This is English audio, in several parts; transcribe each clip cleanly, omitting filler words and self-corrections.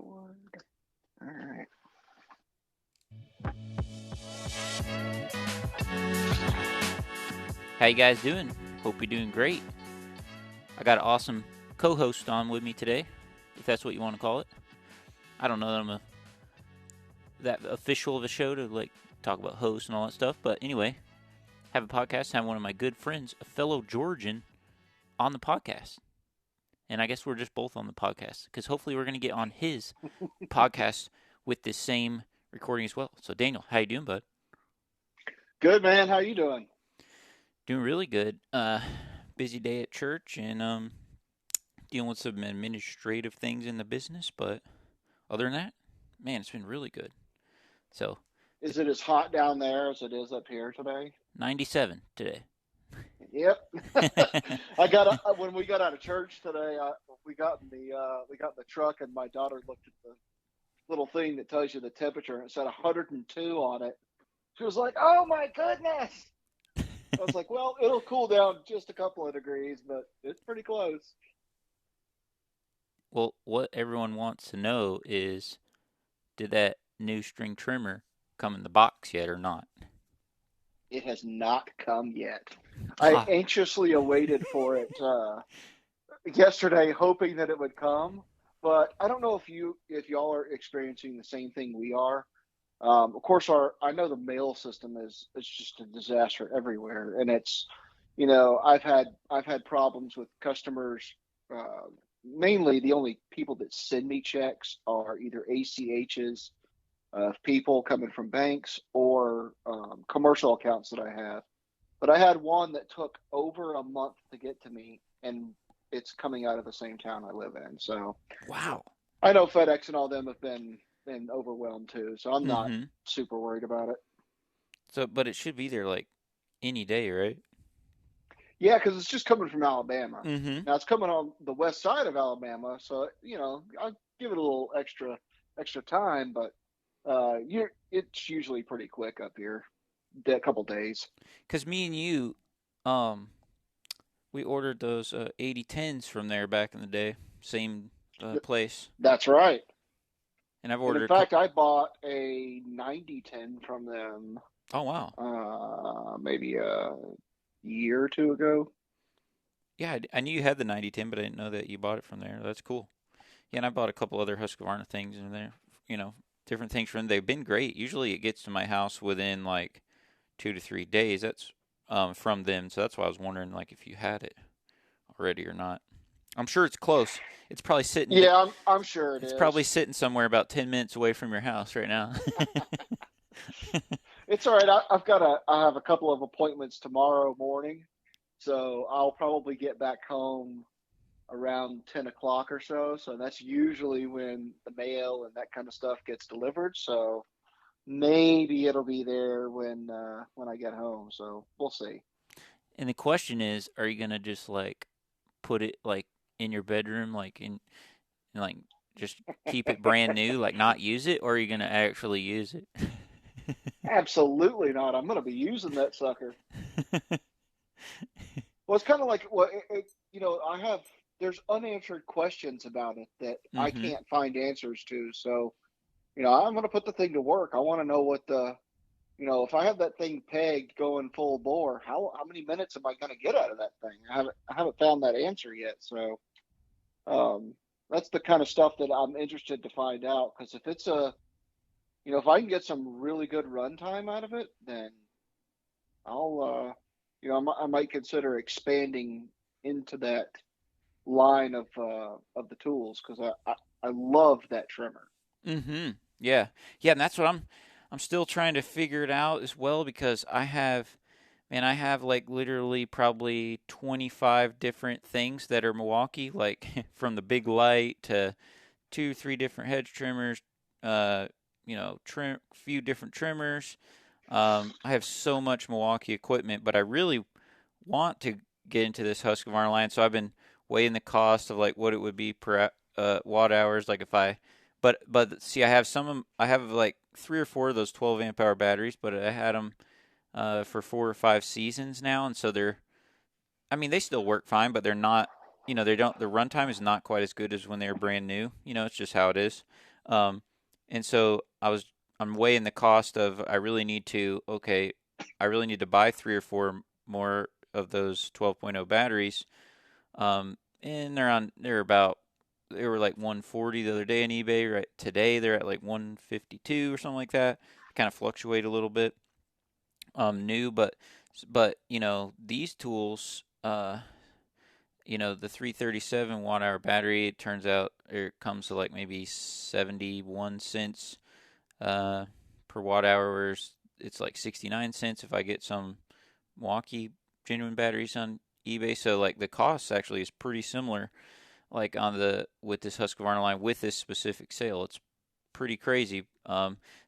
Record. All right. How you guys doing? Hope you're doing great. I got an awesome co-host on with me today, if that's what you want to call it. I don't know that I'm that official of a show to like talk about hosts and all that stuff, but anyway, have a podcast, have one of my good friends, a fellow Georgian, on the podcast. And I guess we're just both on the podcast because hopefully we're going to get on his podcast with this same recording as well. So Daniel, how you doing, bud? Good, man. How you doing? Doing really good. Busy day at church and dealing with some administrative things in the business, but other than that, man, it's been really good. So, Is it as hot down there as it is up here today? 97 today. Yep. When we got out of church today. We got in the truck, and my daughter looked at the little thing that tells you the temperature, and it said 102 on it. She was like, "Oh my goodness!" I was like, "Well, it'll cool down just a couple of degrees, but it's pretty close." Well, what everyone wants to know is, did that new string trimmer come in the box yet or not? It has not come yet. I anxiously awaited for it yesterday, hoping that it would come. But I don't know if y'all are experiencing the same thing we are. Of course, I know the mail system is just a disaster everywhere, and I've had problems with customers. Mainly, the only people that send me checks are either ACHs of people coming from banks or commercial accounts that I have. But I had one that took over a month to get to me, and it's coming out of the same town I live in. So Wow. I know FedEx and all them have been overwhelmed too. So I'm not Mm-hmm. super worried about it. So, but it should be there like any day, right? Yeah, because it's just coming from Alabama. Mm-hmm. Now it's coming on the west side of Alabama, so I'll give it a little extra time, but it's usually pretty quick up here, a couple days. Because me and you, um, we ordered those 8010s from there back in the day, same place, That's right. and I've And in ordered a fact, couple. I bought a 9010 from them Oh wow. maybe a year or two ago. Yeah, I knew you had the 9010, but I didn't know that you bought it from there. That's cool. Yeah, and I bought a couple other Husqvarna things in there. You know, different things from them. They've been great. Usually, it gets to my house within like 2 to 3 days. That's from them. So that's why I was wondering like if you had it already or not. I'm sure it's close. It's probably sitting. Yeah, I'm sure it It's probably is. sitting somewhere about 10 minutes away from your house right now. It's all right. I have a couple of appointments tomorrow morning, so I'll probably get back home around 10 o'clock or so. So that's usually when the mail and that kind of stuff gets delivered. So maybe it'll be there when I get home. So we'll see. And the question is, are you gonna just like put it like in your bedroom, like in like just keep it brand new, like not use it, or are you gonna actually use it? Absolutely not. I'm going to be using that sucker. Well, it's kind of like I have there's unanswered questions about it that I Mm-hmm. can't find answers to. So, I'm going to put the thing to work. I want to know if I have that thing pegged going full bore, how many minutes am I going to get out of that thing? I haven't found that answer yet. So, that's the kind of stuff that I'm interested to find out. Because if I can get some really good runtime out of it, then I'll, I might consider expanding into that line of the tools because I love that trimmer. Mm-hmm. Yeah. Yeah, and that's what I'm still trying to figure it out as well because I have like literally probably 25 different things that are Milwaukee, like from the big light to two, three different hedge trimmers, few different trimmers. I have so much Milwaukee equipment, but I really want to get into this Husqvarna line. So I've been weighing the cost of like what it would be per watt hours. Like if I, but see, I have like 3 or 4 of those 12 amp hour batteries, but I had them for 4 or 5 seasons now, and so I mean, they still work fine, but they're not. They don't. The runtime is not quite as good as when they were brand new. It's just how it is. Um, and so I'm weighing the cost of I really need to buy 3 or 4 more of those 12.0 batteries. And they were like 140 the other day on eBay. Right today they're at like 152 or something like that. Kind of fluctuate a little bit. New, but these tools, the 337 watt hour battery, it turns out it comes to like maybe 71 cents per watt hour, whereas it's like 69 cents if I get some Milwaukee genuine batteries on eBay. So like the cost actually is pretty similar, like with this Husqvarna line with this specific sale. It's pretty crazy.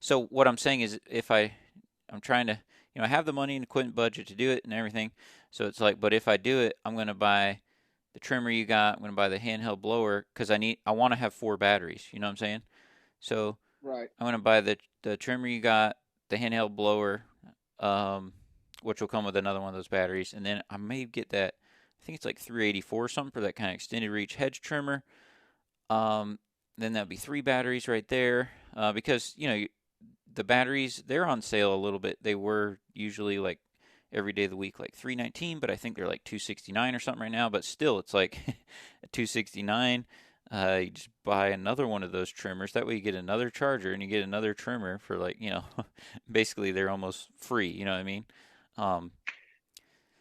So what I'm saying is, I'm trying to, I have the money and equipment budget to do it and everything. So it's like, but if I do it, I'm going to buy the trimmer you got. I'm going to buy the handheld blower because I want to have 4 batteries. You know what I'm saying? So Right. I'm going to buy the trimmer you got, the handheld blower, um, which will come with another one of those batteries, and then I may get that. I think it's like 384 or something for that kind of extended reach hedge trimmer. Then that'd be 3 batteries right there, because the batteries, they're on sale a little bit. They were usually like every day of the week like 319, but I think they're like 269 or something right now. But still, it's like 269. You just buy another one of those trimmers. That way, you get another charger and you get another trimmer for like basically they're almost free. You know what I mean? Um,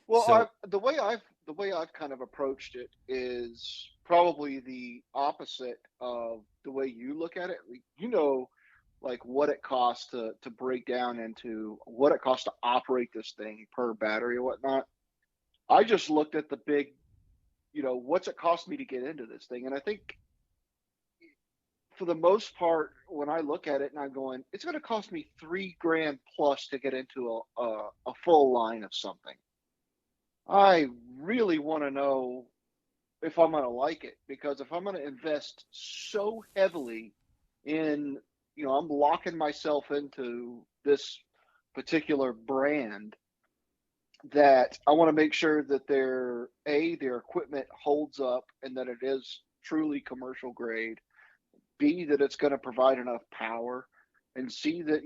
Well, so the way I've kind of approached it is probably the opposite of the way you look at it. Like what it costs to break down into what it costs to operate this thing per battery or whatnot. I just looked at the big, what's it cost me to get into this thing, and I think for the most part, when I look at it and I'm going, it's going to cost me 3 grand plus to get into a full line of something. I really want to know if I'm going to like it, because if I'm going to invest so heavily in, I'm locking myself into this particular brand, that I want to make sure that their equipment holds up and that it is truly commercial grade. B, that it's going to provide enough power, and C, that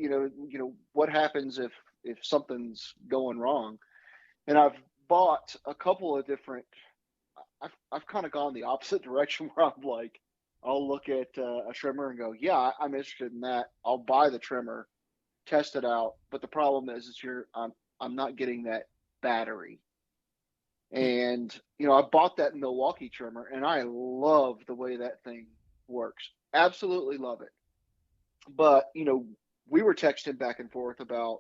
what happens if something's going wrong. And I've bought a couple of different. I've kind of gone the opposite direction where I'm like, I'll look at a trimmer and go, yeah, I'm interested in that. I'll buy the trimmer, test it out. But the problem is I'm not getting that battery. And I bought that Milwaukee trimmer, and I love the way that thing works. Absolutely love it. But we were texting back and forth about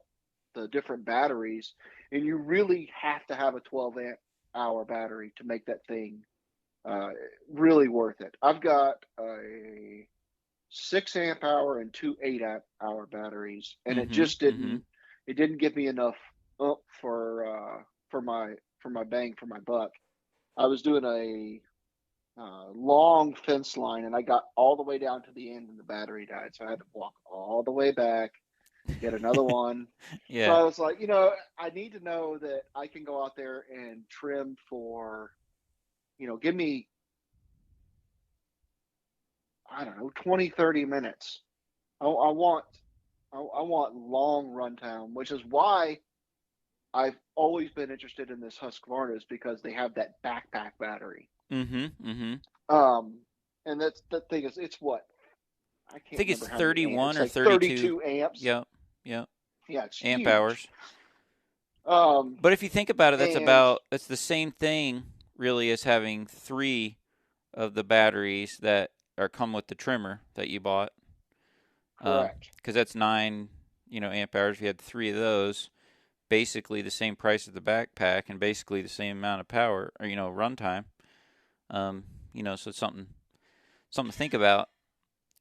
the different batteries, and you really have to have a 12 amp hour battery to make that thing really worth it. I've got a 6 amp hour and 2 8 amp hour batteries, and it mm-hmm, just mm-hmm. didn't give me enough for my bang for my buck. I was doing a long fence line, and I got all the way down to the end, and the battery died, so I had to walk all the way back, get another one. So Yeah. I was like, I need to know that I can go out there and trim for, give me, I don't know, 20, 30 minutes. I want I want long runtime, which is why I've always been interested in this Husqvarna, because they have that backpack battery. Mm-hmm, mm-hmm. Um, and that's the thing is, it's what, I I can't think it's remember how many amps. 31 It's or like 32. 32 amps. Yep, yep. Yeah, it's Amp huge. hours. Um, But if you think about it, and that's the same thing really as having 3 of the batteries that are come with the trimmer that you bought. correct. Because that's 9, amp hours. If you had 3 of those, basically the same price as the backpack and basically the same amount of power or runtime. So it's something to think about.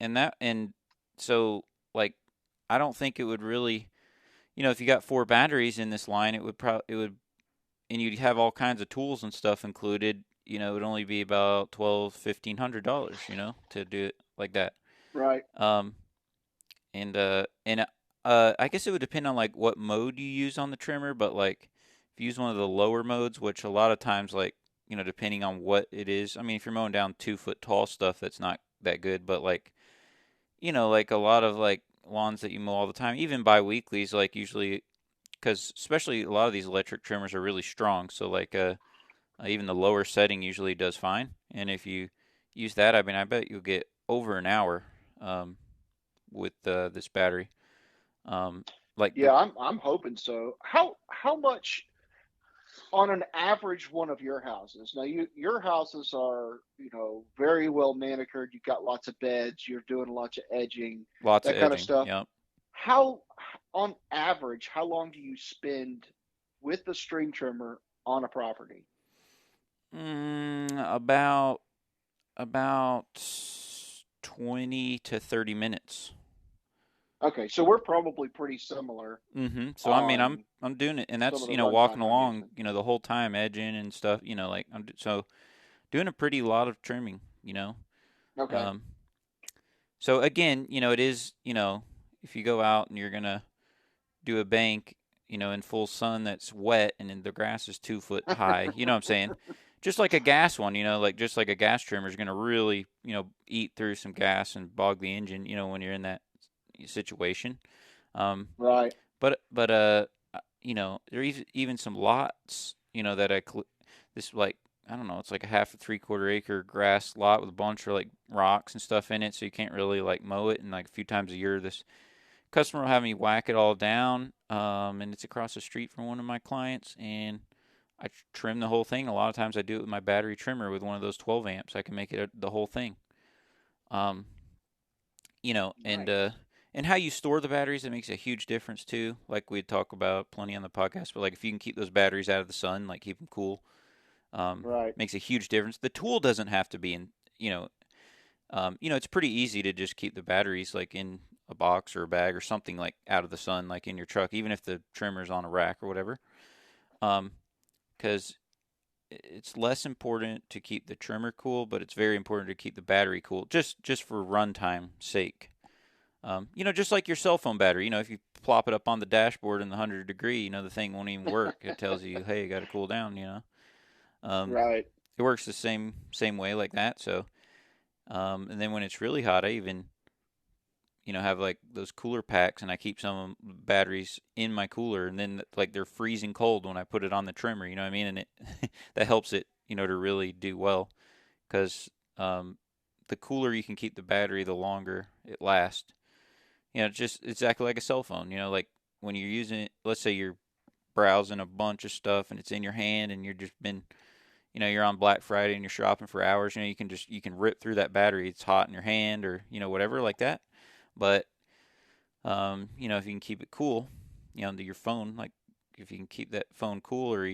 And so like I don't think it would really, if you got 4 batteries in this line, it would, and you'd have all kinds of tools and stuff included. It would only be about $1,200-$1,500, to do it like that. Right. Um, and I guess it would depend on like what mode you use on the trimmer, but like if you use one of the lower modes, which a lot of times like depending on what it is. I mean, if you're mowing down 2 foot tall stuff, that's not that good, but like like a lot of like lawns that you mow all the time, even bi-weeklies, like usually, because especially a lot of these electric trimmers are really strong. So like even the lower setting usually does fine. And if you use that, I mean, I bet you'll get over an hour um, with this battery. Um, like the Yeah, I'm hoping so. How much on an average one of your houses? Now your houses are, very well manicured. You've got lots of beds, you're doing lots of edging, lots of that kind of edging. stuff. Yep. How on average, how long do you spend with the string trimmer on a property? About 20 to 30 minutes. Okay, so we're probably pretty similar So I mean, I'm on I'm doing it, and some that's of the walking runtime I'm along, using. the whole time edging and stuff. Like so doing a pretty lot of trimming. Okay. Um, so again, it is, if you go out and you're gonna do a bank, in full sun that's wet and then the grass is 2 foot high. You know what I'm saying? Just like a gas one, like just like a gas trimmer is gonna really, eat through some gas and bog the engine. When you're in that situation. Um, Right. but there are even some lots, that this like I don't know, it's like a half a 3/4 acre grass lot with a bunch of like rocks and stuff in it, so you can't really like mow it. And like a few times a year, this customer will have me whack it all down, and it's across the street from one of my clients, and I trim the whole thing. A lot of times I do it with my battery trimmer with one of those 12 amps. I can make it the whole thing. Um, you know, and uh, Nice. and how you store the batteries, it makes a huge difference too. Like we talk about plenty on the podcast, but like if you can keep those batteries out of the sun, like keep them cool, Right. makes a huge difference. The tool doesn't have to be in, it's pretty easy to just keep the batteries like in a box or a bag or something like out of the sun, like in your truck, even if the trimmer's on a rack or whatever. Because it's less important to keep the trimmer cool, but it's very important to keep the battery cool, just for runtime sake. Just like your cell phone battery, if you plop it up on the dashboard in the 100 degree, the thing won't even work. It tells you, hey, you got to cool down. Um, Right. it works the same way like that. So, and then when it's really hot, I even, have like those cooler packs, and I keep some of the batteries in my cooler, and then like they're freezing cold when I put it on the trimmer. You know what I mean? And it that helps it, to really do well, because the cooler you can keep the battery, the longer it lasts. Just exactly like a cell phone. Like when you're using it, let's say you're browsing a bunch of stuff and it's in your hand and you're just been, you're on Black Friday and you're shopping for hours, you can rip through that battery. It's hot in your hand or, whatever like that. But, if you can keep it cool, your phone, like if you can keep that phone cool or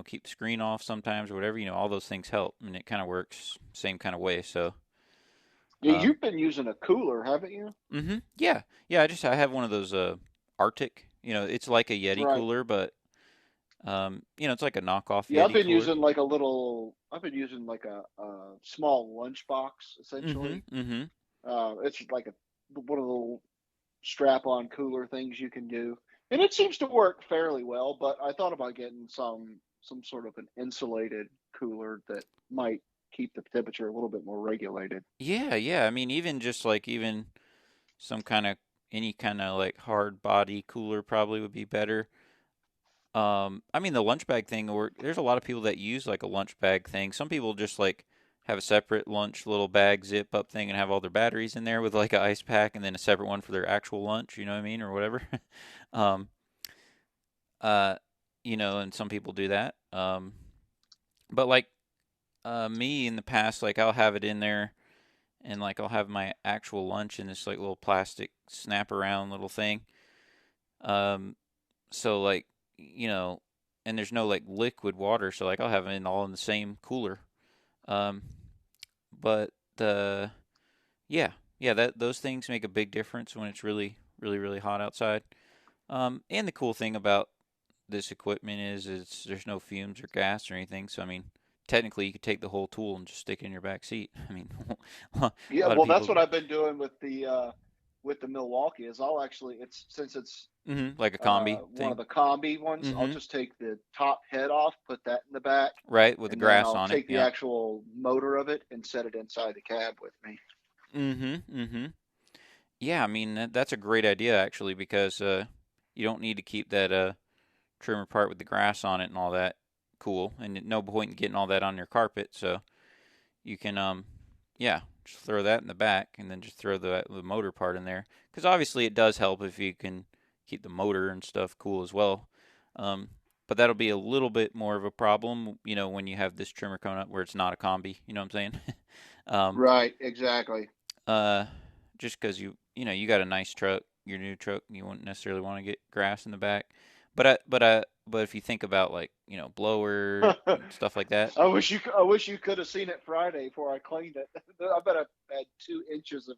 keep the screen off sometimes or whatever, all those things help. And it kind of works same kind of way. So, Yeah, um, you've been using a cooler, haven't you? Yeah, yeah. I have one of those Arctic. It's like a Yeti Right. cooler, but it's like a knockoff Yeah, Yeti cooler. I've been using like a small lunchbox Mm-hmm. essentially. Mm-hmm. It's like one of the little strap-on cooler things you can do, and it seems to work fairly well. But I thought about getting some sort of an insulated cooler that might keep the temperature a little bit more regulated. Yeah, yeah. I mean, even just like even some kind of any kind of like hard body cooler probably would be better. I mean the lunch bag thing, or there's a lot of people that use like a lunch bag thing. Some people just like have a separate lunch little bag zip up thing and have all their batteries in there with like an ice pack and then a separate one for their actual lunch, you know what I mean, or whatever. um, uh, and some people do that. But like me in the past, like I'll have it in there and like I'll have my actual lunch in this like little plastic snap around little thing. Um, so like you know, and there's no like liquid water, so like I'll have it all in the same cooler. Um, but the yeah, yeah, that those things make a big difference when it's really, really, really hot outside. And the cool thing about this equipment is there's no fumes or gas or anything. So I mean, technically, you could take the whole tool and just stick it in your back seat. I mean, a Yeah, lot of well, that's people, what I've been doing with the Milwaukee. Is I'll actually it's since it's like a combi one of thing, the combi ones, I'll hmm just take the top head off, put that in the back, right, with the and then grass I'll on it. take the Yep. actual motor of it and set it inside the cab with me. hmm hmm Yeah, I mean that's a great idea actually because you don't need to keep that trimmer part with the grass on it and all that cool, and no point in getting all that on your carpet. So you can yeah, just throw that in the back and then just throw the motor part in there because obviously it does help if you can keep the motor and stuff cool as well. Um, but that'll be a little bit more of a problem, when you have this trimmer coming up where it's not a combi. You know what I'm saying? um, Right, exactly. uh, just because you got a nice truck, your new truck, you wouldn't necessarily want to get grass in the back. But if you think about like blower and stuff like that. I wish you could have seen it Friday before I cleaned it. I bet I had 2 inches of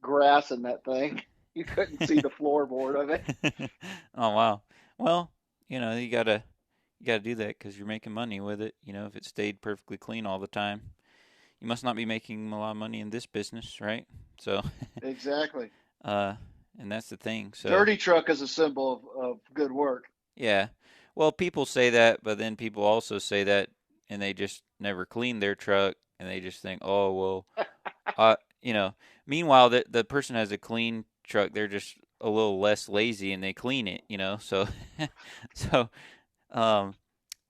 grass in that thing. You couldn't see the floorboard of it. Oh wow. Well, you gotta do that because you're making money with it. If it stayed perfectly clean all the time, you must not be making a lot of money in this business, right? So, Exactly. uh, and that's the thing. So, Dirty truck is a symbol of good work. yeah. Well, people say that, but then people also say that, and they just never clean their truck, and they just think, oh well, uh, you know. Meanwhile, the person has a clean truck, they're just a little less lazy, and they clean it. So, so, um,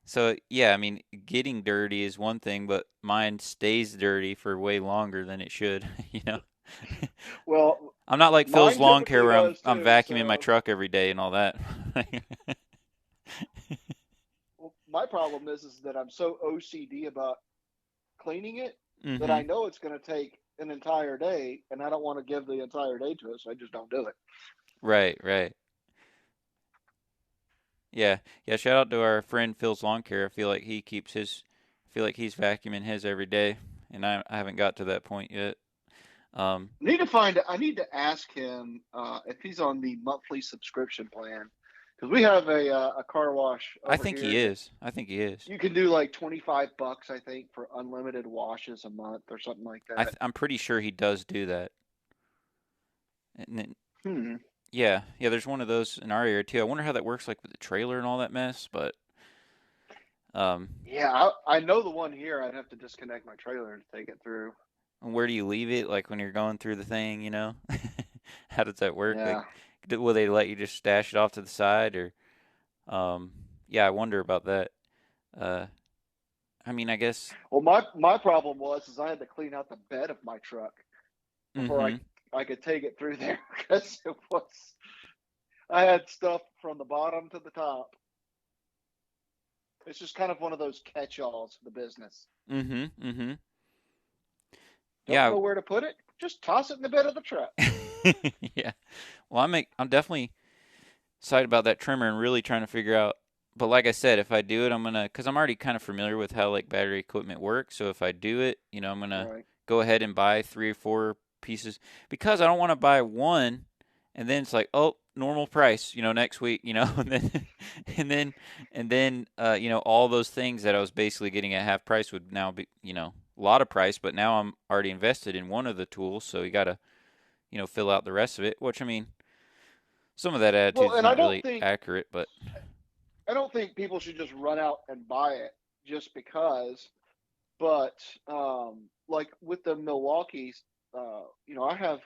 so yeah. I mean, getting dirty is one thing, but mine stays dirty for way longer than it should. You know. Well, I'm not like Phil's mine lawn care typically where I'm does I'm too. vacuuming my So truck every day and all that. well, my problem is that I'm so OCD about cleaning it that Mhm. I know it's going to take an entire day, and I don't want to give the entire day to it, so I just don't do it. Right, right. Yeah. Yeah, shout out to our friend Phil's lawn care. I feel like he's vacuuming his every day and I haven't got to that point yet. Um I need to ask him if he's on the monthly subscription plan because we have a car wash I over think he here that is. I think he is. you can do like $25, I think, for unlimited washes a month or something like that. I'm pretty sure he does do that. And then, Hmm. yeah, yeah, there's one of those in our area too. I wonder how that works like with the trailer and all that mess, but um Yeah, I know the one here. I'd have to disconnect my trailer and take it through. where do you leave it like when you're going through the thing? How does that work? Like Yeah. will they let you just stash it off to the side or um yeah, I wonder about that. Uh I mean, I guess. Well, my problem was I had to clean out the bed of my truck before I Mhm. I could take it through there because it was I had stuff from the bottom to the top. It's just kind of one of those catch-alls for the business. Mhm. Mhm. Don't Yeah. know where to put it? Just toss it in the bed of the truck. Yeah. Well, I'm definitely excited about that trimmer and really trying to figure out. But like I said, if I do it, because I'm already kind of familiar with how like battery equipment works. So if I do it, I'm gonna Right. go ahead and buy 3 or 4 pieces because I don't want to buy one and then it's like, oh, normal price, next week, and then and then all those things that I was basically getting at half price would now be, a lot of price. But now I'm already invested in one of the tools, so you gotta, fill out the rest of it. Which I mean, some of that attitude Well, is and not really accurate, but I don't think people should just run out and buy it just because. But like with the Milwaukee's, I have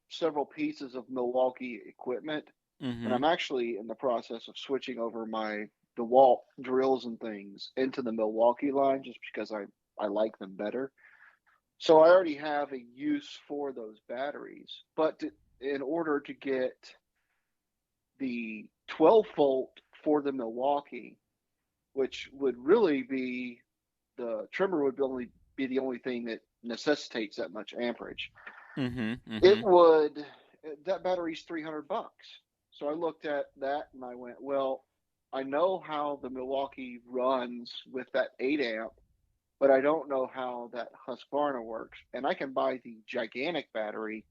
several pieces of Milwaukee equipment, and mm-hmm. I'm actually in the process of switching over my DeWalt drills and things into the Milwaukee line just because I like them better. So I already have a use for those batteries, but in order to get the 12 volt for the Milwaukee, which would really be the trimmer would only be the only thing that necessitates that much amperage. Mm-hmm. Mm-hmm. It would that battery's $300. So I looked at that and I went, well, I know how the Milwaukee runs with that 8 amp, but I don't know how that Husqvarna works. And I can buy the gigantic battery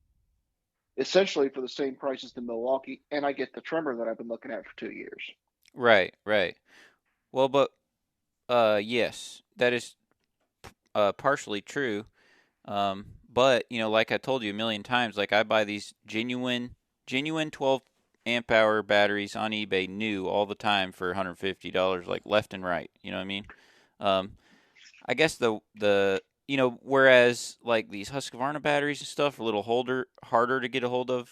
essentially for the same price as the Milwaukee, and I get the trimmer that I've been looking at for 2 years. Right, right. Well, but yes, that is partially true. But like I told you a million times, like I buy these genuine 12 amp hour batteries on eBay new all the time for $150, like left and right. You know what I mean? Um, I guess the whereas like these Husqvarna batteries and stuff are a little harder to get a hold of,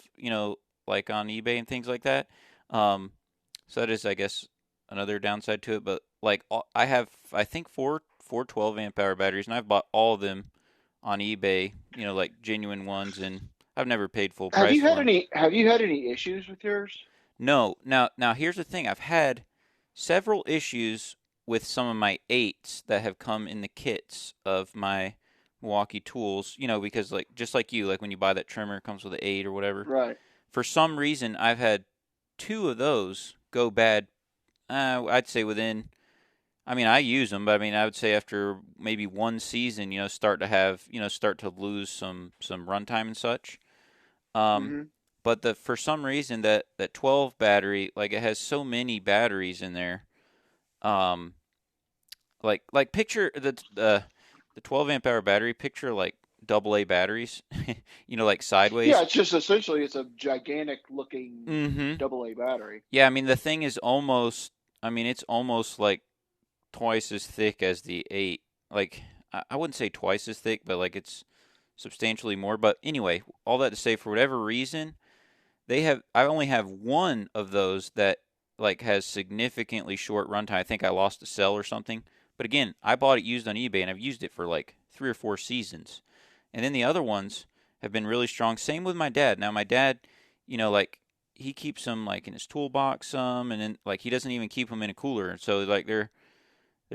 like on eBay and things like that. Um, so that is, I guess, another downside to it. But like I have, I think four 12 amp hour batteries, and I've bought all of them on eBay. Like genuine ones, and I've never paid full Have price you for had them. any issues with yours? No, now here's the thing. I've had several issues with some of my eights that have come in the kits of my Milwaukee tools. Because like just like you, like when you buy that trimmer, it comes with an eight or whatever. Right. For some reason, I've had two of those go bad. I'd say within. I mean, I use them, but I mean, I would say after maybe one season, start to lose some runtime and such. Um, Hmm. but for some reason that 12 battery, like it has so many batteries in there. Um, like picture the 12 amp hour battery. Picture like double A batteries, like Yeah, sideways. it's just essentially it's a gigantic looking Mm-hmm. AA battery. Yeah, I mean the thing is almost. I mean it's almost like twice as thick as the eight. Like I wouldn't say twice as thick, but like it's substantially more. But anyway, all that to say, for whatever reason, I only have one of those that like has significantly short runtime. I think I lost a cell or something. But again, I bought it used on eBay and I've used it for like 3 or 4 seasons. And then the other ones have been really strong. Same with my dad. Now my dad, like he keeps them like in his toolbox some, and then like he doesn't even keep them in a cooler. So like they're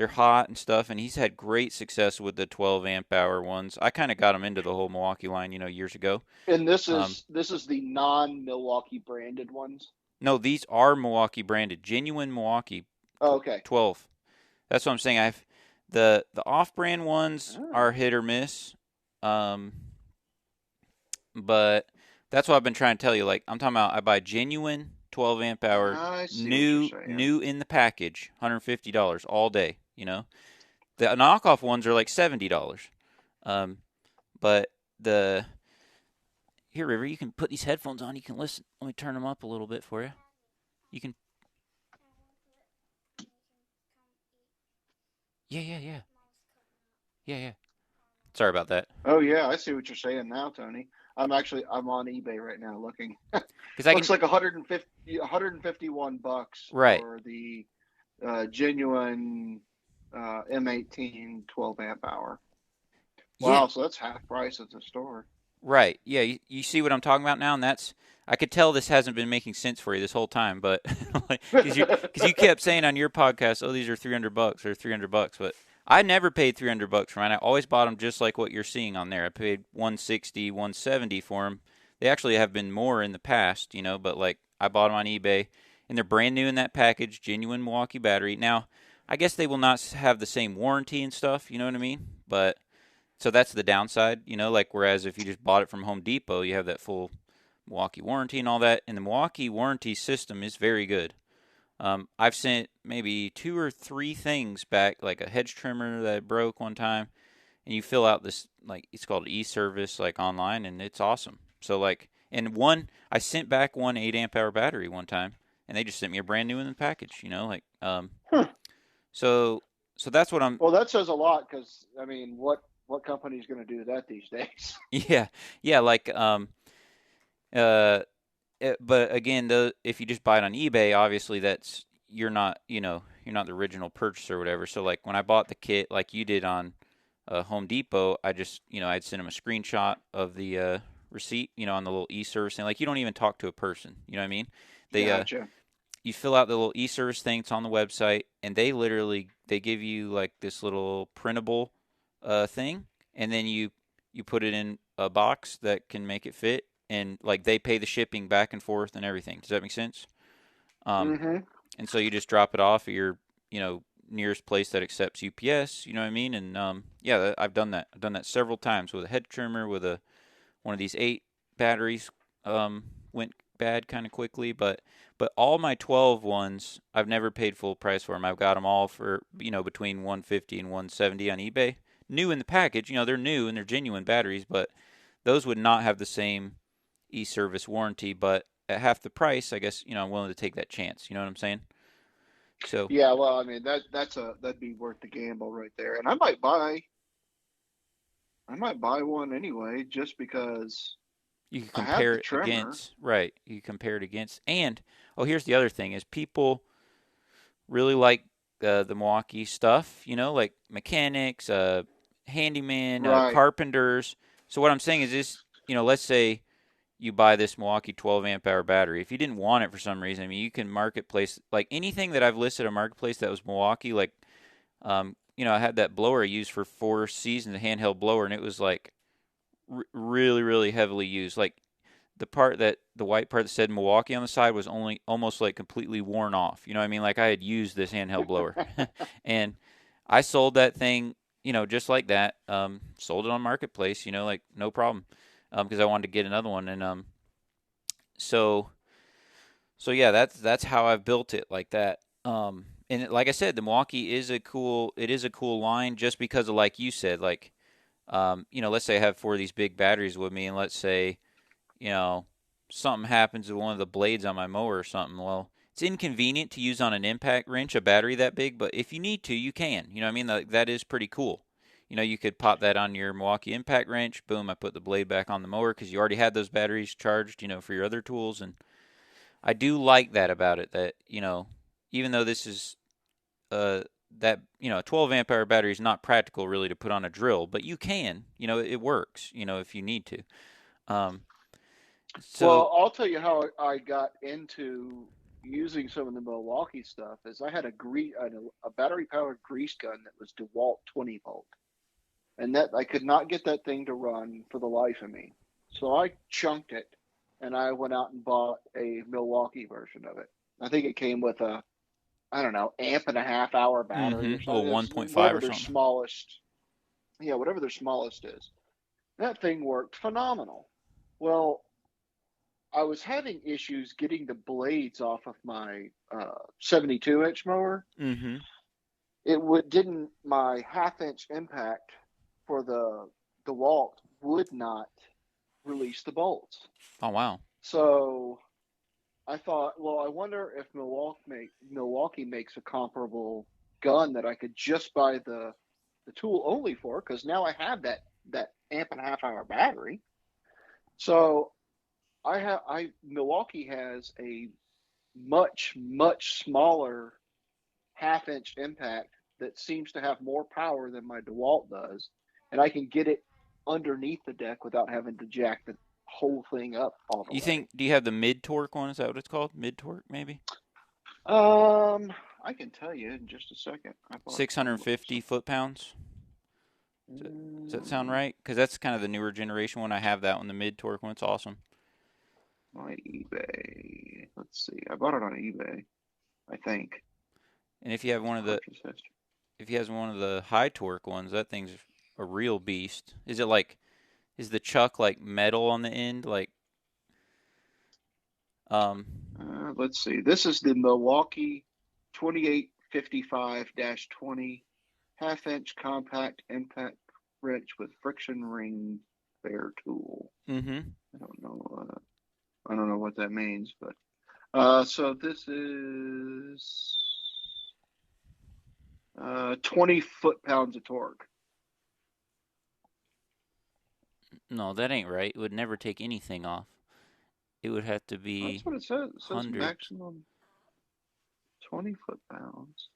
hot and stuff, and he's had great success with the 12 amp hour ones. I kind of got him into the whole Milwaukee line, years ago. And this Um, is this is the non-Milwaukee branded ones. No, these are Milwaukee branded, genuine Milwaukee Oh, okay. 12. That's what I'm saying. I've the off-brand ones are Oh, hit or miss, um, but that's what I've been trying to tell you. Like I'm talking about, I buy genuine 12 amp hour, I see what you're new saying. new in the package, $150 all day. The knockoff ones are like $70. Um, but the here, River, you can put these headphones on. You can listen. Let me turn them up a little bit for you. You can. Yeah, yeah, yeah. Yeah, yeah. Sorry about that. Oh yeah, I see what you're saying now, Tony. I'm on eBay right now looking. Because I can. Looks like 150 $151 Right. for the genuine M18 12 amp hour. Yeah. Wow, so that's half price at the store. Right. Yeah. You see what I'm talking about now, and that's. I could tell this hasn't been making sense for you this whole time, but because you kept saying on your podcast, oh, these are $300 or $300, but I never paid $300 for mine. I always bought them just like what you're seeing on there. I paid 160, 170 for them. They actually have been more in the past, but like I bought them on eBay, and they're brand new in that package, genuine Milwaukee battery. Now, I guess they will not have the same warranty and stuff. You know what I mean? But so that's the downside, like whereas if you just bought it from Home Depot, you have that full Milwaukee warranty and all that. And the Milwaukee warranty system is very good. I've sent maybe 2 or 3 things back, like a hedge trimmer that broke one time, and you fill out this, like, it's called e-service, like online, and it's awesome. So like, and I sent back one 8 amp hour battery one time, and they just sent me a brand new in the package. Huh. So so that's what I'm. Well, that says a lot because I mean, what company is going to do that these days? Yeah, yeah, like uh but again, if you just buy it on eBay, obviously that's you're not the original purchaser or whatever. So like when I bought the kit, like you did on Home Depot, I just I'd send them a screenshot of the receipt, on the little e-service thing. Like you don't even talk to a person, you know what I mean? They Gotcha. You fill out the little e-service thing. It's on the website, and they give you like this little printable thing, and then you put it in a box that can make it fit, and like they pay the shipping back and forth and everything. Does that make sense? Um, Mm-hmm. and so you just drop it off at your nearest place that accepts UPS. You know what I mean? And yeah, I've done that. I've done that several times with a head trimmer, with a one of these 8 batteries. Went bad kind of quickly, but all my 12 ones, I've never paid full price for them. I've got them all for between 150 and 170 on eBay. New in the package, they're new and they're genuine batteries, but those would not have the same e-service warranty. But at half the price, I guess I'm willing to take that chance. You know what I'm saying? So Yeah, well, I mean that'd be worth the gamble right there. And I might buy I might buy one anyway, just because You can I have compare the it trimmer. against, right? You compare it against, and oh, here's the other thing: is people really like the Milwaukee stuff, like mechanics, handyman, Right. carpenters. So what I'm saying is this, let's say you buy this Milwaukee 12 amp hour battery. If you didn't want it for some reason, I mean, you can marketplace like anything that I've listed on marketplace that was Milwaukee. Like, I had that blower I used for 4 seasons, a handheld blower, and it was like really, really heavily used. Like the white part that said Milwaukee on the side was only almost like completely worn off. You know what I mean? Like I had used this handheld blower, and I sold that thing, just like that. Sold it on marketplace, like no problem, because I wanted to get another one, and so so yeah, that's how I've built it like that. And like I said, the Milwaukee is a cool line just because of like you said, like let's say I have 4 of these big batteries with me, and let's say you know, something happens to one of the blades on my mower or something, well, it's inconvenient to use on an impact wrench a battery that big, but if you need to, you can. You know what I mean? That is pretty cool. You could pop that on your Milwaukee impact wrench. Boom, I put the blade back on the mower because you already had those batteries charged, for your other tools. And I do like that about it that, even though this is that, a 12 amp hour battery is not practical really to put on a drill, but you can, it works, if you need to. Um, so Well, I'll tell you how I got into using some of the Milwaukee stuff. Is I had a battery powered grease gun that was DeWalt 20 volt, and that I could not get that thing to run for the life of me. So I chunked it, and I went out and bought a Milwaukee version of it. I think it came with a, I don't know, amp and a half hour battery or little something. It's 1.5 whatever or their something. smallest, yeah, whatever their smallest is. That thing worked phenomenal. Well, I was having issues getting the blades off of my 72-inch mower. Mm-hmm. It would didn't my half-inch impact for the Walt would not release the bolts. Oh wow. So I thought, well, I wonder if Milwaukee makes a comparable gun that I could just buy the tool only for, because now I have that amp and a half hour battery. So I Milwaukee has a much smaller half-inch impact that seems to have more power than my DeWalt does, and I can get it underneath the deck without having to jack the whole thing up all the You way. think? Do you have the mid torque one? Is that what it's called? Mid torque, maybe. Um, I can tell you in just a second. I bought some 650 foot pounds. Does that sound right? Because that's kind of the newer generation one. I have that one, the mid torque one. It's awesome. my eBay. Let's see. I bought it on eBay, I think. And if you have one of the Purchase history. if you has one of the high torque ones, that thing's a real beast. Is the chuck like metal on the end? Like um Let's see. This is the Milwaukee 2855 20 half-inch compact impact wrench with friction ring bare tool. mm-hmm. I don't know. I don't know what that means, but so this is 20 foot-pounds of torque. No, that ain't right. It would never take anything off. It would have to That's be what it says. It says hundreds. maximum 20 foot-pounds.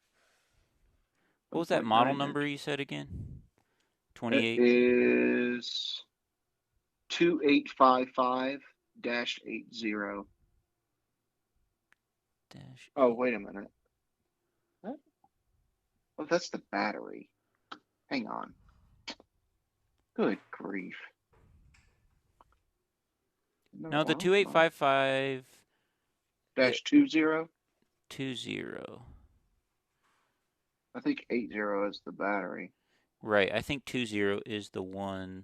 What was that 1.9 model number inch. you said again? It 28 is 2855-80. dash Oh, 8. wait a minute. What? Oh, that's the battery. Hang on. Good grief. No, No, the well, no. 2855 Dash 20. 20. I think 80 is the battery. Right, I think 20 is the one.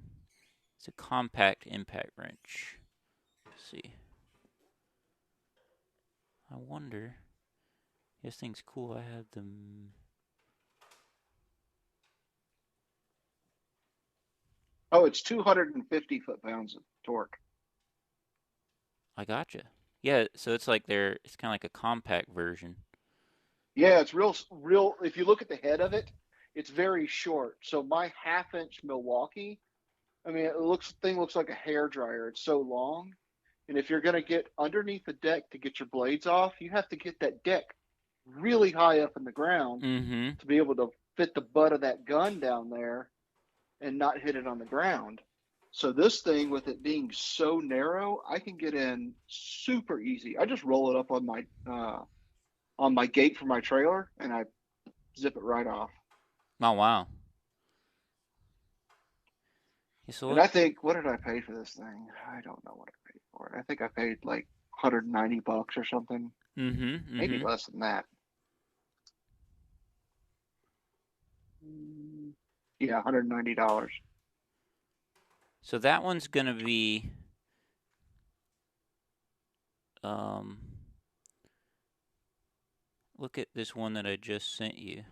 It's a compact impact wrench. Let's see. I wonder. This thing's cool. I have them. Oh, it's 250 foot-pounds of torque. I gotcha. Yeah, so it's like it's kind of like a compact version. Yeah, it's real. If you look at the head of it, it's very short. So my half-inch Milwaukee I mean, thing looks like a hair dryer. It's so long, and if you're going to get underneath the deck to get your blades off, you have to get that deck really high up in the ground Mm-hmm. to be able to fit the butt of that gun down there and not hit it on the ground. So this thing, with it being so narrow, I can get in super easy. I just roll it up on my gate for my trailer, and I zip it right off. Oh wow. Yeah, so And I think, what did I pay for this thing? I don't know what I paid for it. I think I paid like $190 or something, Mm-hmm. maybe Mm-hmm. less than that. Yeah, $190. So that one's gonna be um. Look at this one that I just sent you.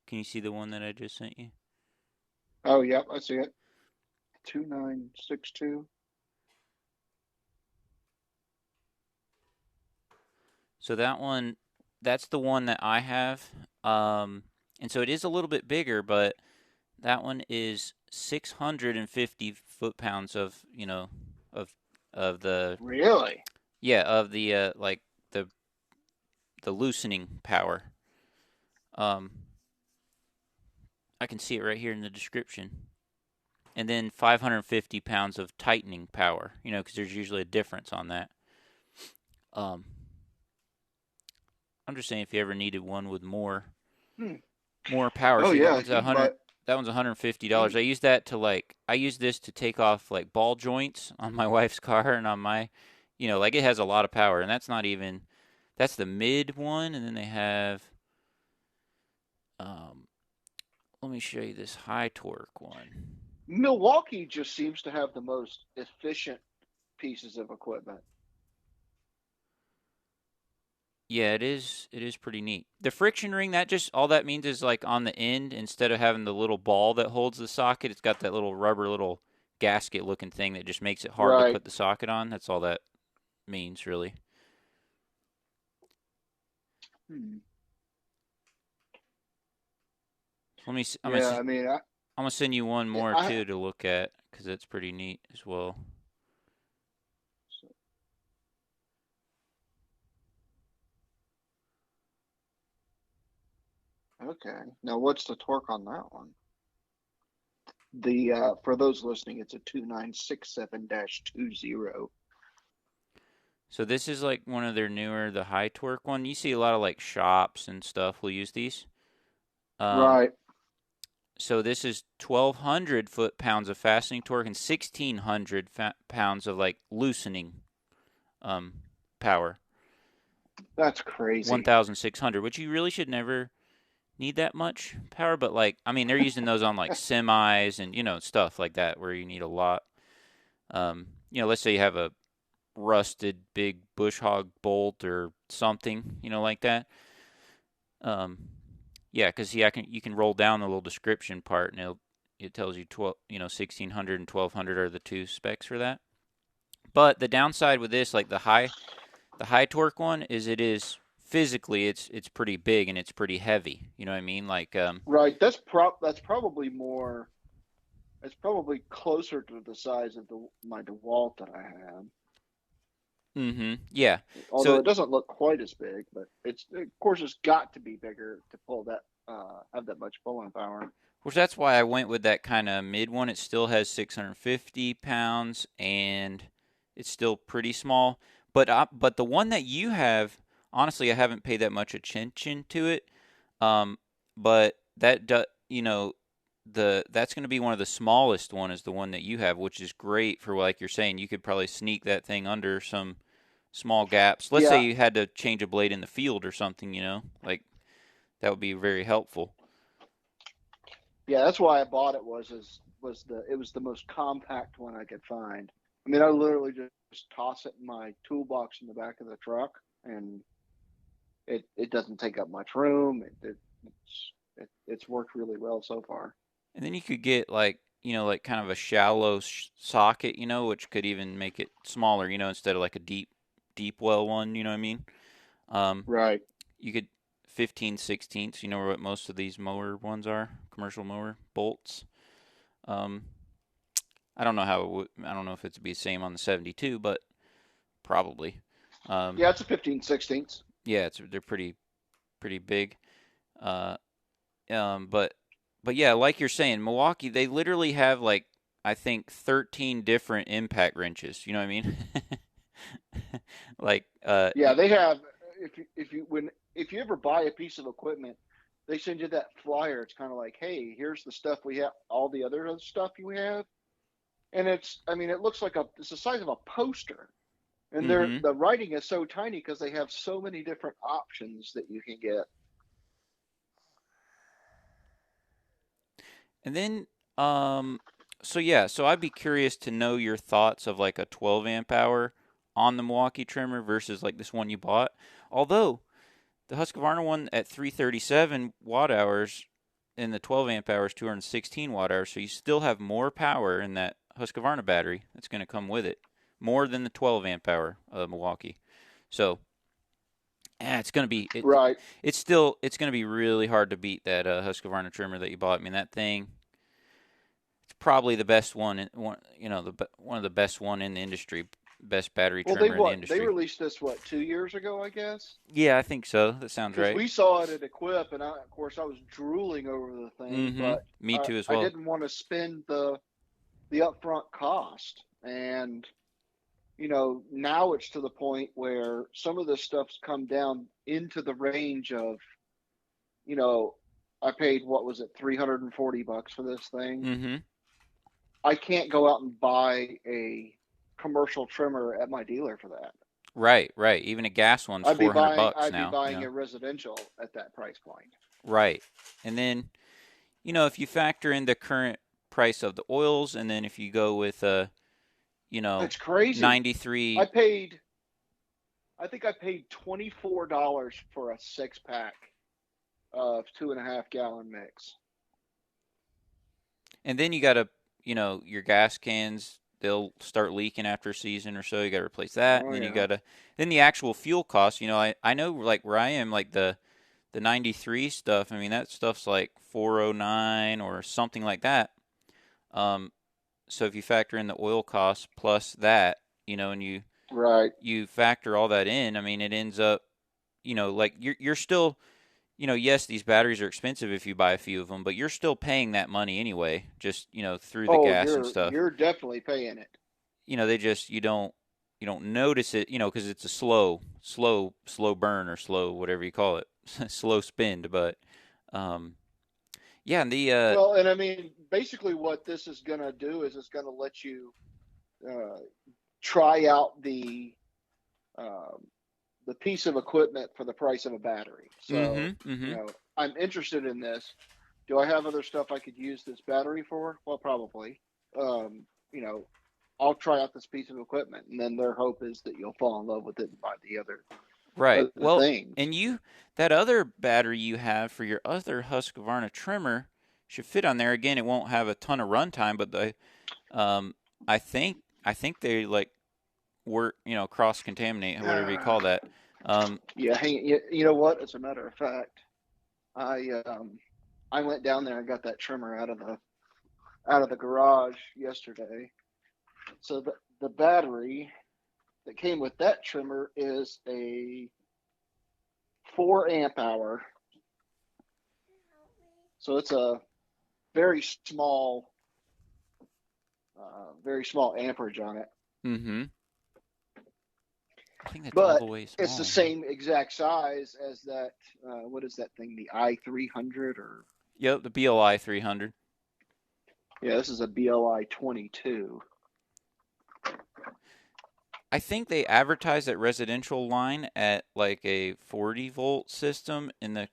Can you see the one that I just sent you? Oh, yep, I see it. 2962. So that one, that's the one that I have. And so it is a little bit bigger, but that one is 650 foot-pounds of, of of the Really? yeah, of the like the the loosening power. Um, I can see it right here in the description. And then 550 pounds of tightening power, because there's usually a difference on that. Um, I'm just saying if you ever needed one with Hmm. more power. Oh See, yeah, you can buy. that one's $150. You, I use this to take off like ball joints on my wife's car and on my, like it has a lot of power, and that's the mid one, and then they have um let me show you this high torque one. Milwaukee just seems to have the most efficient pieces of equipment. Yeah, it is pretty neat. The friction ring, that just all that means is like on the end, instead of having the little ball that holds the socket, it's got that little rubber little gasket looking thing that just makes it hard to Right. put the socket on. That's all that means, really. Hmm. Let me. Yeah, I mean, I'm gonna send you one more I too to look at because it's pretty neat as well. okay. Now, what's the torque on that one? The For those listening, it's a 2967-20. So this is like one of their newer, the high torque one. You see a lot of like shops and stuff will use these. Um, Right. so this is 1,200 foot-pounds of fastening torque and 1,600 pounds of like loosening um, power. That's crazy. 1,600, which you really should never need that much power. But like, I mean, they're using those on like semis and stuff like that where you need a lot. Let's say you have a rusted big bush hog bolt or something, like that. Um, yeah, because you can roll down the little description part and it tells you 12, 1600 and 1200 are the two specs for that. But the downside with this, like the high torque one, is it is physically it's pretty big and it's pretty heavy. You know what I mean? Like Right. That's probably more. It's probably closer to the size of the my DeWalt that I have. yeah. Although So it doesn't look quite as big, but it's of course it's got to be bigger to pull that have that much pulling power. which that's why I went with that kind of mid one. It still has 650 pounds and it's still pretty small. But the one that you have, honestly, I haven't paid that much attention to it. Um, but that do, the that's going to be one of the smallest one is the one that you have, which is great for like you're saying. You could probably sneak that thing under some small gaps. Let's say Yeah, you had to change a blade in the field or something. Like that would be very helpful. yeah, that's why I bought it it was the most compact one I could find. I mean, I literally just toss it in my toolbox in the back of the truck, and it doesn't take up much room. It's worked really well so far. And then you could get like like kind of a shallow socket, which could even make it smaller, instead of like a deep deep well one. You know what I mean? Um, Right. you could 15/16. You know what most of these mower ones are, commercial mower bolts. Um, I don't know how it would. I don't know if it'd be the same on the 72, but probably. Um, Yeah, it's a 15/16. yeah, they're pretty big. Uh, but yeah, like you're saying, Milwaukee, they literally have like I think 13 different impact wrenches. You know what I mean? like Yeah, they have. If you ever buy a piece of equipment, they send you that flyer. It's kind of like, hey, here's the stuff we have, all the other stuff you have, and I mean, it looks like it's the size of a poster, and mm-hmm. the writing is so tiny because they have so many different options that you can get. And then so I'd be curious to know your thoughts of like a 12 amp hour on the Milwaukee trimmer versus like this one you bought. Although the Husqvarna one at 337 watt hours and the 12 amp hours 216 watt hours, so you still have more power in that Husqvarna battery that's going to come with it, more than the 12 amp hour Milwaukee. So it's going to be Right. it's going to be really hard to beat that Husqvarna trimmer that you bought. I mean that thing, it's probably the best one, one of the best one in the industry, best battery Well, trimmer in the they industry. released this 2 years ago, I guess. Yeah, I think so. That sounds Because right. we saw it at Equip, and of course I was drooling over the thing, Mm-hmm. but Me too as I well. didn't want to spend the upfront cost. And now it's to the point where some of this stuff's come down into the range of, you know, I paid, what was it, $340 for this thing. Mm-hmm. I can't go out and buy a commercial trimmer at my dealer for that. Right, right. Even a gas one's $400 I'd be now. buying a residential at that price point. Right. And then, if you factor in the current price of the oils, and then if you go with It's crazy. 93. I paid, I think I paid $24 for a 6 pack of 2.5 gallon mix. And then you got to, your gas cans, they'll start leaking after a season or so. You got to replace that. And Oh then yeah. then the actual fuel cost, I know like where I am, like the 93 stuff, I mean, that stuff's like 409 or something like that. So if you factor in the oil costs plus that, and Right. you factor all that in, I mean, it ends up, like you're still, yes, these batteries are expensive if you buy a few of them, but you're still paying that money anyway, just, through the Oh, gas and stuff. you're definitely paying it. They just, you don't notice it, because it's a slow burn or slow, whatever you call it, slow spend. But, yeah, and Well, and I mean, basically, what this is going to do is it's going to let you uh, try out the piece of equipment for the price of a battery. So, mm-hmm, mm-hmm. I'm interested in this. Do I have other stuff I could use this battery for? Well, probably. Um, you know, I'll try out this piece of equipment, and then their hope is that you'll fall in love with it and buy the Right. other Well, things. and that other battery you have for your other Husqvarna trimmer should fit on there. Again, it won't have a ton of runtime, but um, I think they like work, cross contaminate, whatever you call that. Yeah, you know what? As a matter of fact, I went down there and got that trimmer out of the garage yesterday. So the battery that came with that trimmer is a 4 amp hour. So it's a very small, very small amperage on it. mm-hmm. I think that's all the But way it's the small. same exact size as that. What is that thing? The i300 or? Yep, the BLI 300. Yeah, this is a BLI 22. I think they advertise that residential line at like a 40-volt system, in the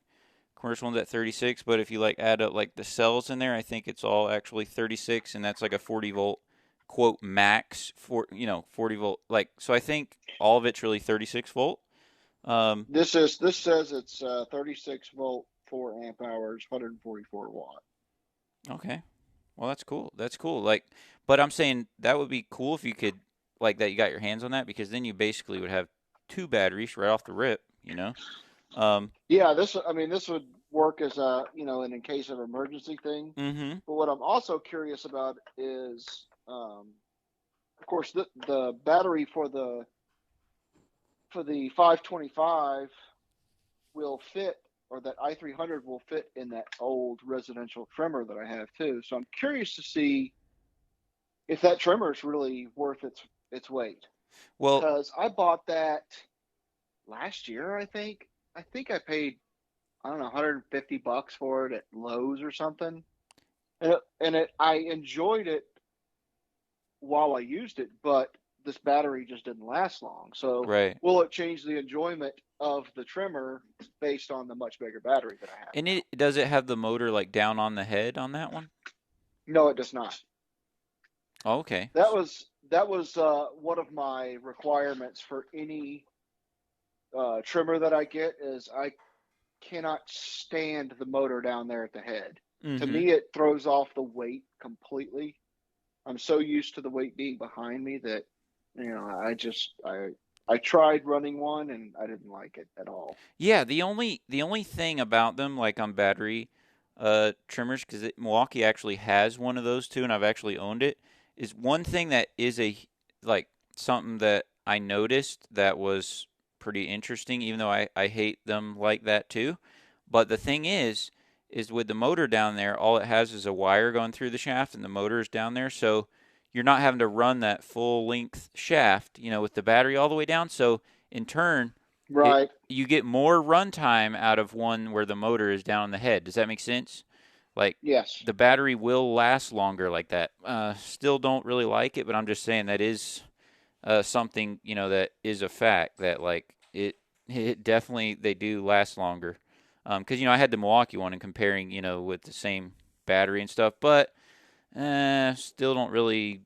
commercial one's at 36, but if you like add up like the cells in there, I think it's all actually 36, and that's like a 40-volt quote max for 40-volt, like, so I think all of it's really 36 volt. This says it's 36 volt, 4 amp hours, 144 watt. Okay, well, that's cool, like, but I'm saying that would be cool if you could, like, that you got your hands on that, because then you basically would have two batteries right off the rip. Um, Yeah, this would work as a, an in case of emergency thing. mm-hmm. But what I'm also curious about is, of course, the battery for the 525 will fit, or that i300 will fit in that old residential trimmer that I have too. So I'm curious to see if that trimmer is really worth its weight, Well, because I bought that last year. I think I paid, I don't know, $150 for it at Lowe's or something, and I enjoyed it while I used it, but this battery just didn't last long. So right. will it change the enjoyment of the trimmer based on the much bigger battery that I have And now? does it have the motor like down on the head on that one? No, it does not. Oh, okay. That was one of my requirements for any trimmer that I get is I cannot stand the motor down there at the head. To Mm-hmm. me, it throws off the weight completely. I'm so used to the weight being behind me that I tried running one and I didn't like it at all. Yeah, the only thing about them, like on battery trimmers, because Milwaukee actually has one of those too, and I've actually owned it, is one thing that is like something that I noticed that was pretty interesting, even though I hate them like that too. But the thing is with the motor down there, all it has is a wire going through the shaft, and the motor is down there, so you're not having to run that full length shaft, with the battery all the way down. So in turn, it Right. you get more runtime out of one where the motor is down on the head. Does that make sense? Like Yes. the battery will last longer like that. Still don't really like it, but I'm just saying that is something that is a fact that like it definitely they do last longer. Because I had the Milwaukee one and comparing with the same battery and stuff, but still don't really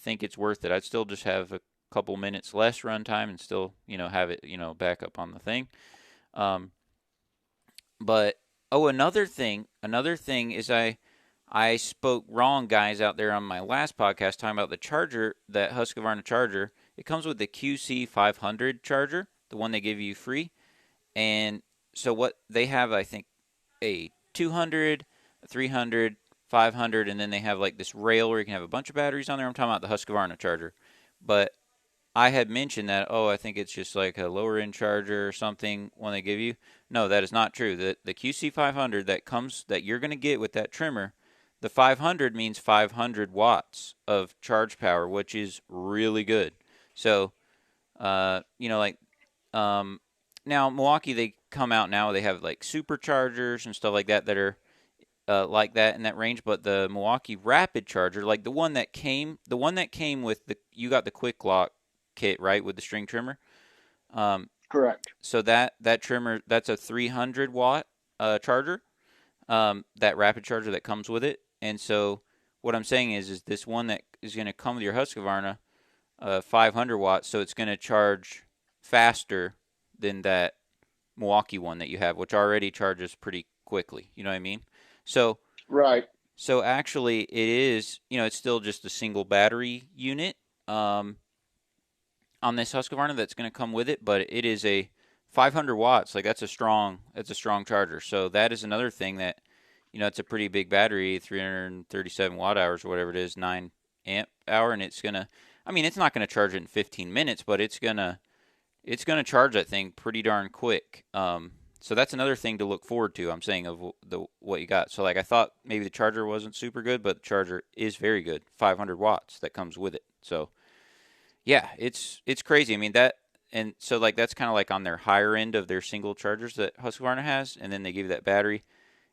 think it's worth it. I'd still just have a couple minutes less runtime and still have it back up on the thing. Um, but oh, another thing is I spoke wrong, guys, out there on my last podcast talking about the charger, that Husqvarna charger. It comes with the QC500 charger, the one they give you free. And so what they have, I think, a 200, a 300, 500, and then they have like this rail where you can have a bunch of batteries on there. I'm talking about the Husqvarna charger. But I had mentioned that, oh, I think it's just like a lower end charger or something when they give you. No, that is not true. The QC500 that you're going to get with that trimmer, the 500 means 500 watts of charge power, which is really good. So, like um, now Milwaukee, they come out now. They have like superchargers and stuff like that are like that in that range. But the Milwaukee Rapid Charger, like the one that came with you got the Quick Lock kit, right, with the string trimmer. Um, Correct. so that trimmer, that's a 300 watt charger. That rapid charger that comes with it. And so what I'm saying is this one that is going to come with your Husqvarna, 500 watts, so it's going to charge faster than that Milwaukee one that you have, which already charges pretty quickly. You know what I mean? So Right. so actually, it is it's still just a single battery unit um, on this Husqvarna that's going to come with it, but it is a 500 watts. Like that's a strong charger. So that is another thing that it's a pretty big battery, 337 watt hours or whatever it is, 9 amp hour, and it's gonna. I mean, it's not going to charge it in 15 minutes, but it's gonna charge that thing pretty darn quick. So that's another thing to look forward to. I'm saying of what you got. So like I thought maybe the charger wasn't super good, but the charger is very good. 500 watts that comes with it. So yeah, it's crazy. I mean that, and so like that's kind of like on their higher end of their single chargers that Husqvarna has, and then they give you that battery.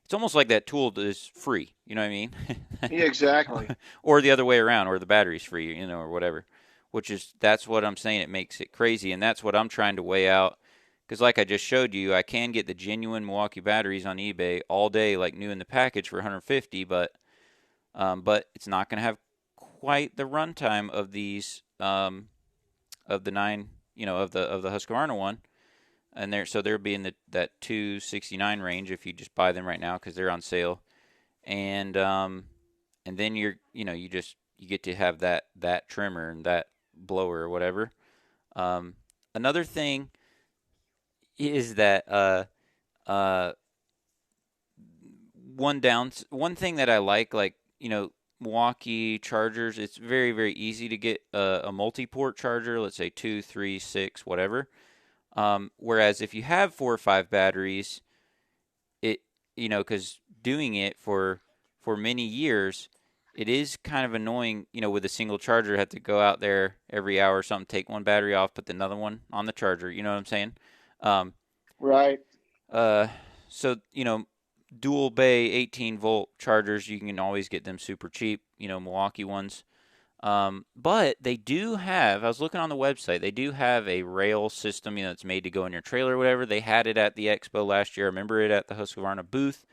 It's almost like that tool is free. You know what I mean? Yeah, exactly. Or the other way around, or the battery's free, or whatever. That's what I'm saying. It makes it crazy, and that's what I'm trying to weigh out. Because like I just showed you, I can get the genuine Milwaukee batteries on eBay all day, like new in the package for 150, but it's not going to have quite the runtime of these of the nine, of the Husqvarna one, and they'll be in that 269 range if you just buy them right now because they're on sale, and then you get to have that trimmer and that blower or whatever. Um, another thing is that uh, one thing that I like Milwaukee chargers. It's very very easy to get a multi-port charger. Let's say 2, 3, 6, whatever. Whereas if you have 4 or 5 batteries, it because doing it for many years, it is kind of annoying. With a single charger, have to go out there every hour or something, take one battery off, put another one on the charger. You know what I'm saying? Um, Right. uh, so dual bay 18-volt chargers, you can always get them super cheap. Milwaukee ones. But they do have, I was looking on the website, they do have a rail system, it's made to go in your trailer or whatever. They had it at the expo last year. I remember it at the Husqvarna booth.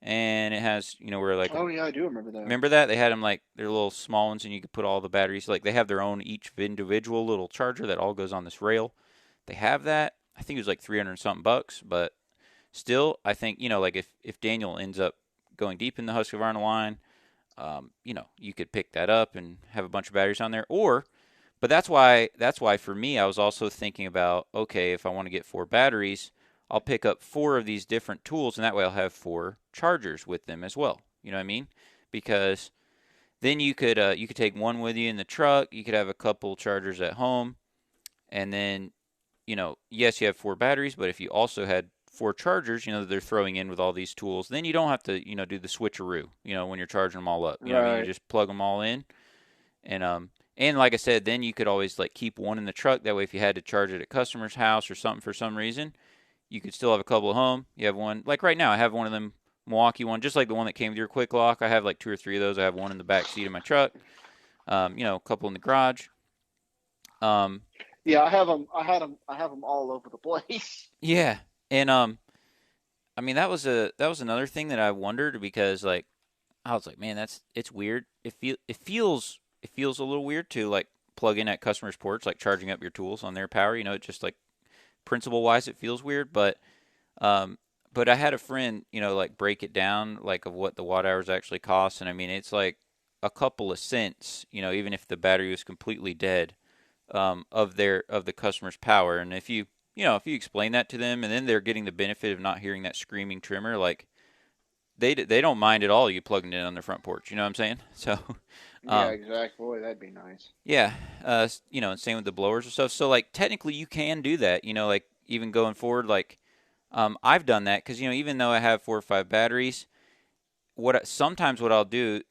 And it has, where like, Oh yeah, I do remember that. remember that? They had them like, they're little small ones and you could put all the batteries. Like they have their own each individual little charger that all goes on this rail. They have that. I think it was like 300 and something bucks, but still, I think, like if Daniel ends up going deep in the Husqvarna line, you could pick that up and have a bunch of batteries on there. But that's why for me, I was also thinking about, okay, if I want to get 4 batteries, I'll pick up 4 of these different tools, and that way I'll have 4 chargers with them as well. You know what I mean? Because then you could take one with you in the truck. You could have a couple chargers at home, and then yes, you have 4 batteries, but if you also had 4 chargers, that they're throwing in with all these tools, then you don't have to, do the switcheroo, when you're charging them all up. You know what I mean? You Right. just plug them all in, and like I said, then you could always like keep one in the truck. That way, if you had to charge it at customer's house or something for some reason, you could still have a couple at home. You have one, like right now, I have one of them Milwaukee one, just like the one that came with your quick lock. I have like 2 or 3 of those. I have one in the back seat of my truck, a couple in the garage. Um, Yeah, I have them. I have them all over the place. yeah, and I mean that was another thing that I wondered because like I was like, man, it's weird. It feels a little weird to like plug in at customers' ports, like charging up your tools on their power. It just like principle wise, it feels weird. Um, but I had a friend, like break it down, like of what the watt hours actually cost, and I mean it's like a couple of cents, even if the battery was completely dead, of the customer's power. And if you explain that to them, and then they're getting the benefit of not hearing that screaming trimmer, like they don't mind at all you plugging it in on their front porch. You know what I'm saying? So, Yeah, um, exactly. Boy, that'd be nice. yeah, and same with the blowers and stuff. So like technically you can do that. Like even going forward, like I've done that because even though I have 4 or 5 batteries, sometimes what I'll do,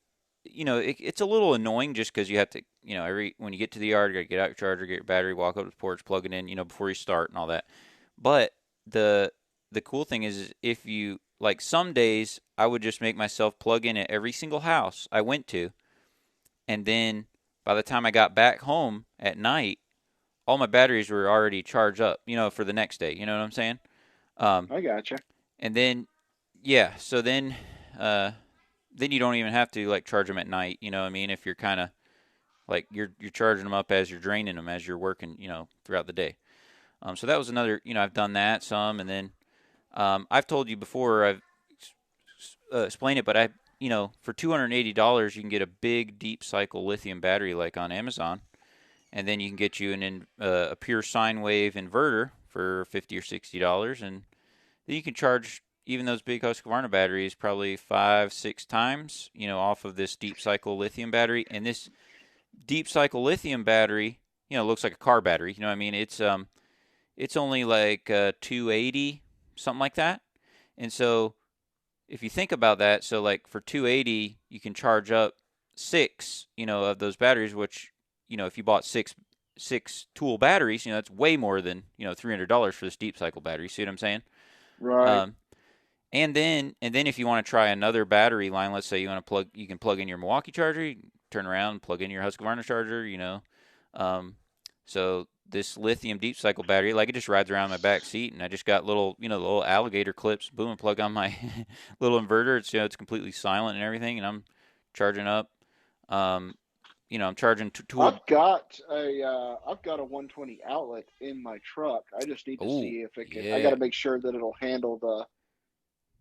it's a little annoying just because you have to, every when you get to the yard, you gotta get out your charger, get your battery, walk up to the porch, plug it in, before you start and all that. But the the cool thing is if you like some days I would just make myself plug in at every single house I went to, and then by the time I got back home at night, all my batteries were already charged up, for the next day. You know what I'm saying? Um, I gotcha. and then yeah, so uh, then you don't even have to like charge them at night. You know what I mean? If you're kind of like you're charging them up as you're draining them as you're working, throughout the day. So that was another. I've done that some, and then I've told you before. I've explained it, but for $280 you can get a big deep cycle lithium battery like on Amazon, and then you can get you a pure sine wave inverter for $50 or $60, and then you can charge even those big Husqvarna batteries probably 5, 6 times, off of this deep cycle lithium battery. And this deep cycle lithium battery, looks like a car battery. You know what I mean? It's only like 280, something like that. And so if you think about that, so like for 280, you can charge up 6, of those batteries, which, if you bought six tool batteries, that's way more than, $300 for this deep cycle battery. See what I'm saying? Right. Um, and then if you want to try another battery line, let's say you can plug in your Milwaukee charger, you can turn around, plug in your Husqvarna charger. Um, so this lithium deep cycle battery, like it just rides around my back seat, and I just got little alligator clips, boom, and plug on my little inverter. It's completely silent and everything, and I'm charging up. Um, I'm charging tool. I've got a 120 outlet in my truck. I just need to Oh see if it can. I got yeah, to make sure that it'll handle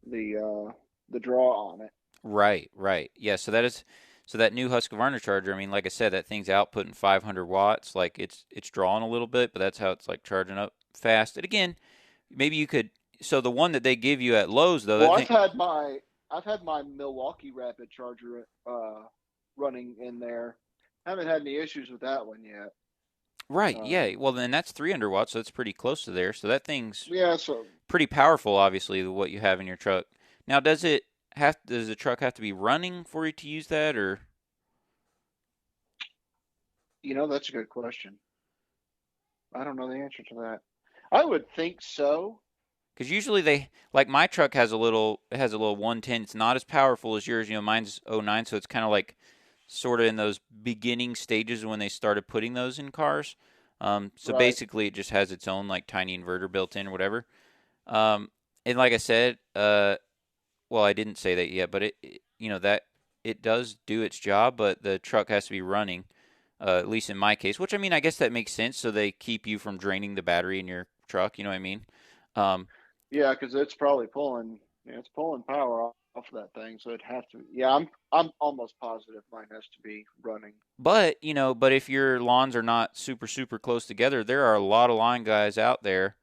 the draw on it. right. Yeah. So So that new Husqvarna charger, I mean, like I said, that thing's outputting 500 watts. Like it's drawing a little bit, but that's how it's like charging up fast. And again, maybe you could. So the one that they give you at Lowe's though, Well, that thing. I've had my Milwaukee Rapid charger running in there. Haven't had any issues with that one yet. Right. Yeah. Well, then that's 300 watts, so it's pretty close to there. So that thing's Yeah, so pretty powerful, obviously, what you have in your truck. Now, does the truck have to be running for you to use that, or that's a good question. I don't know the answer to that. I would think so. because usually they like my truck has a little 110. It's not as powerful as yours. Mine's '09, so it's kind of like sort of in those beginning stages when they started putting those in cars. So Right. basically, it just has its own like tiny inverter built in or whatever. And like I said, well, I didn't say that yet, but that it does do its job, but the truck has to be running, at least in my case. Which I mean, I guess that makes sense. So they keep you from draining the battery in your truck. You know what I mean? Um, Yeah, because it's probably pulling. Yeah, it's pulling power off of that thing, so it'd have to. Yeah, I'm almost positive mine has to be running. but if your lawns are not super super close together, there are a lot of lawn guys out there.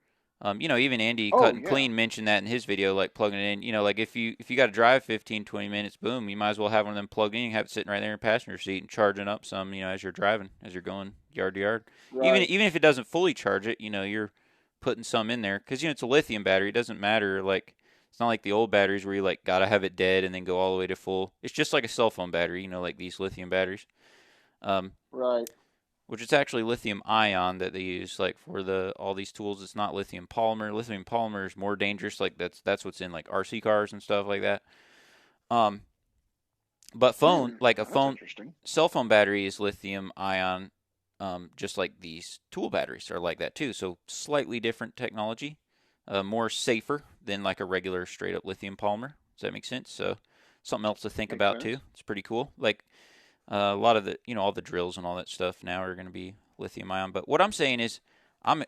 Even Andy Cut Oh and yeah. Clean mentioned that in his video, like plugging it in. Like if you got to drive 15, 20 minutes, boom, you might as well have one of them plugged in, have it sitting right there in the passenger seat and charging up some, as you're driving, as you're going yard to yard. Even Right. even if it doesn't fully charge it, you're putting some in there because it's a lithium battery. It doesn't matter like. It's not like the old batteries where you like gotta have it dead and then go all the way to full. It's just like a cell phone battery, like these lithium batteries. Um, Right. which is actually lithium ion that they use like for all these tools. It's not lithium polymer. Lithium polymer is more dangerous. Like that's what's in like RC cars and stuff like that. Um, but phone Hmm. like a That's phone interesting. cell phone battery is lithium ion. Just like these tool batteries are like that too. So slightly different technology, more safer than like a regular straight up lithium polymer. Does that make sense? So something else to think Makes about too. sense. It's pretty cool. Like a lot of the, all the drills and all that stuff now are going to be lithium ion. But what I'm saying is, I'm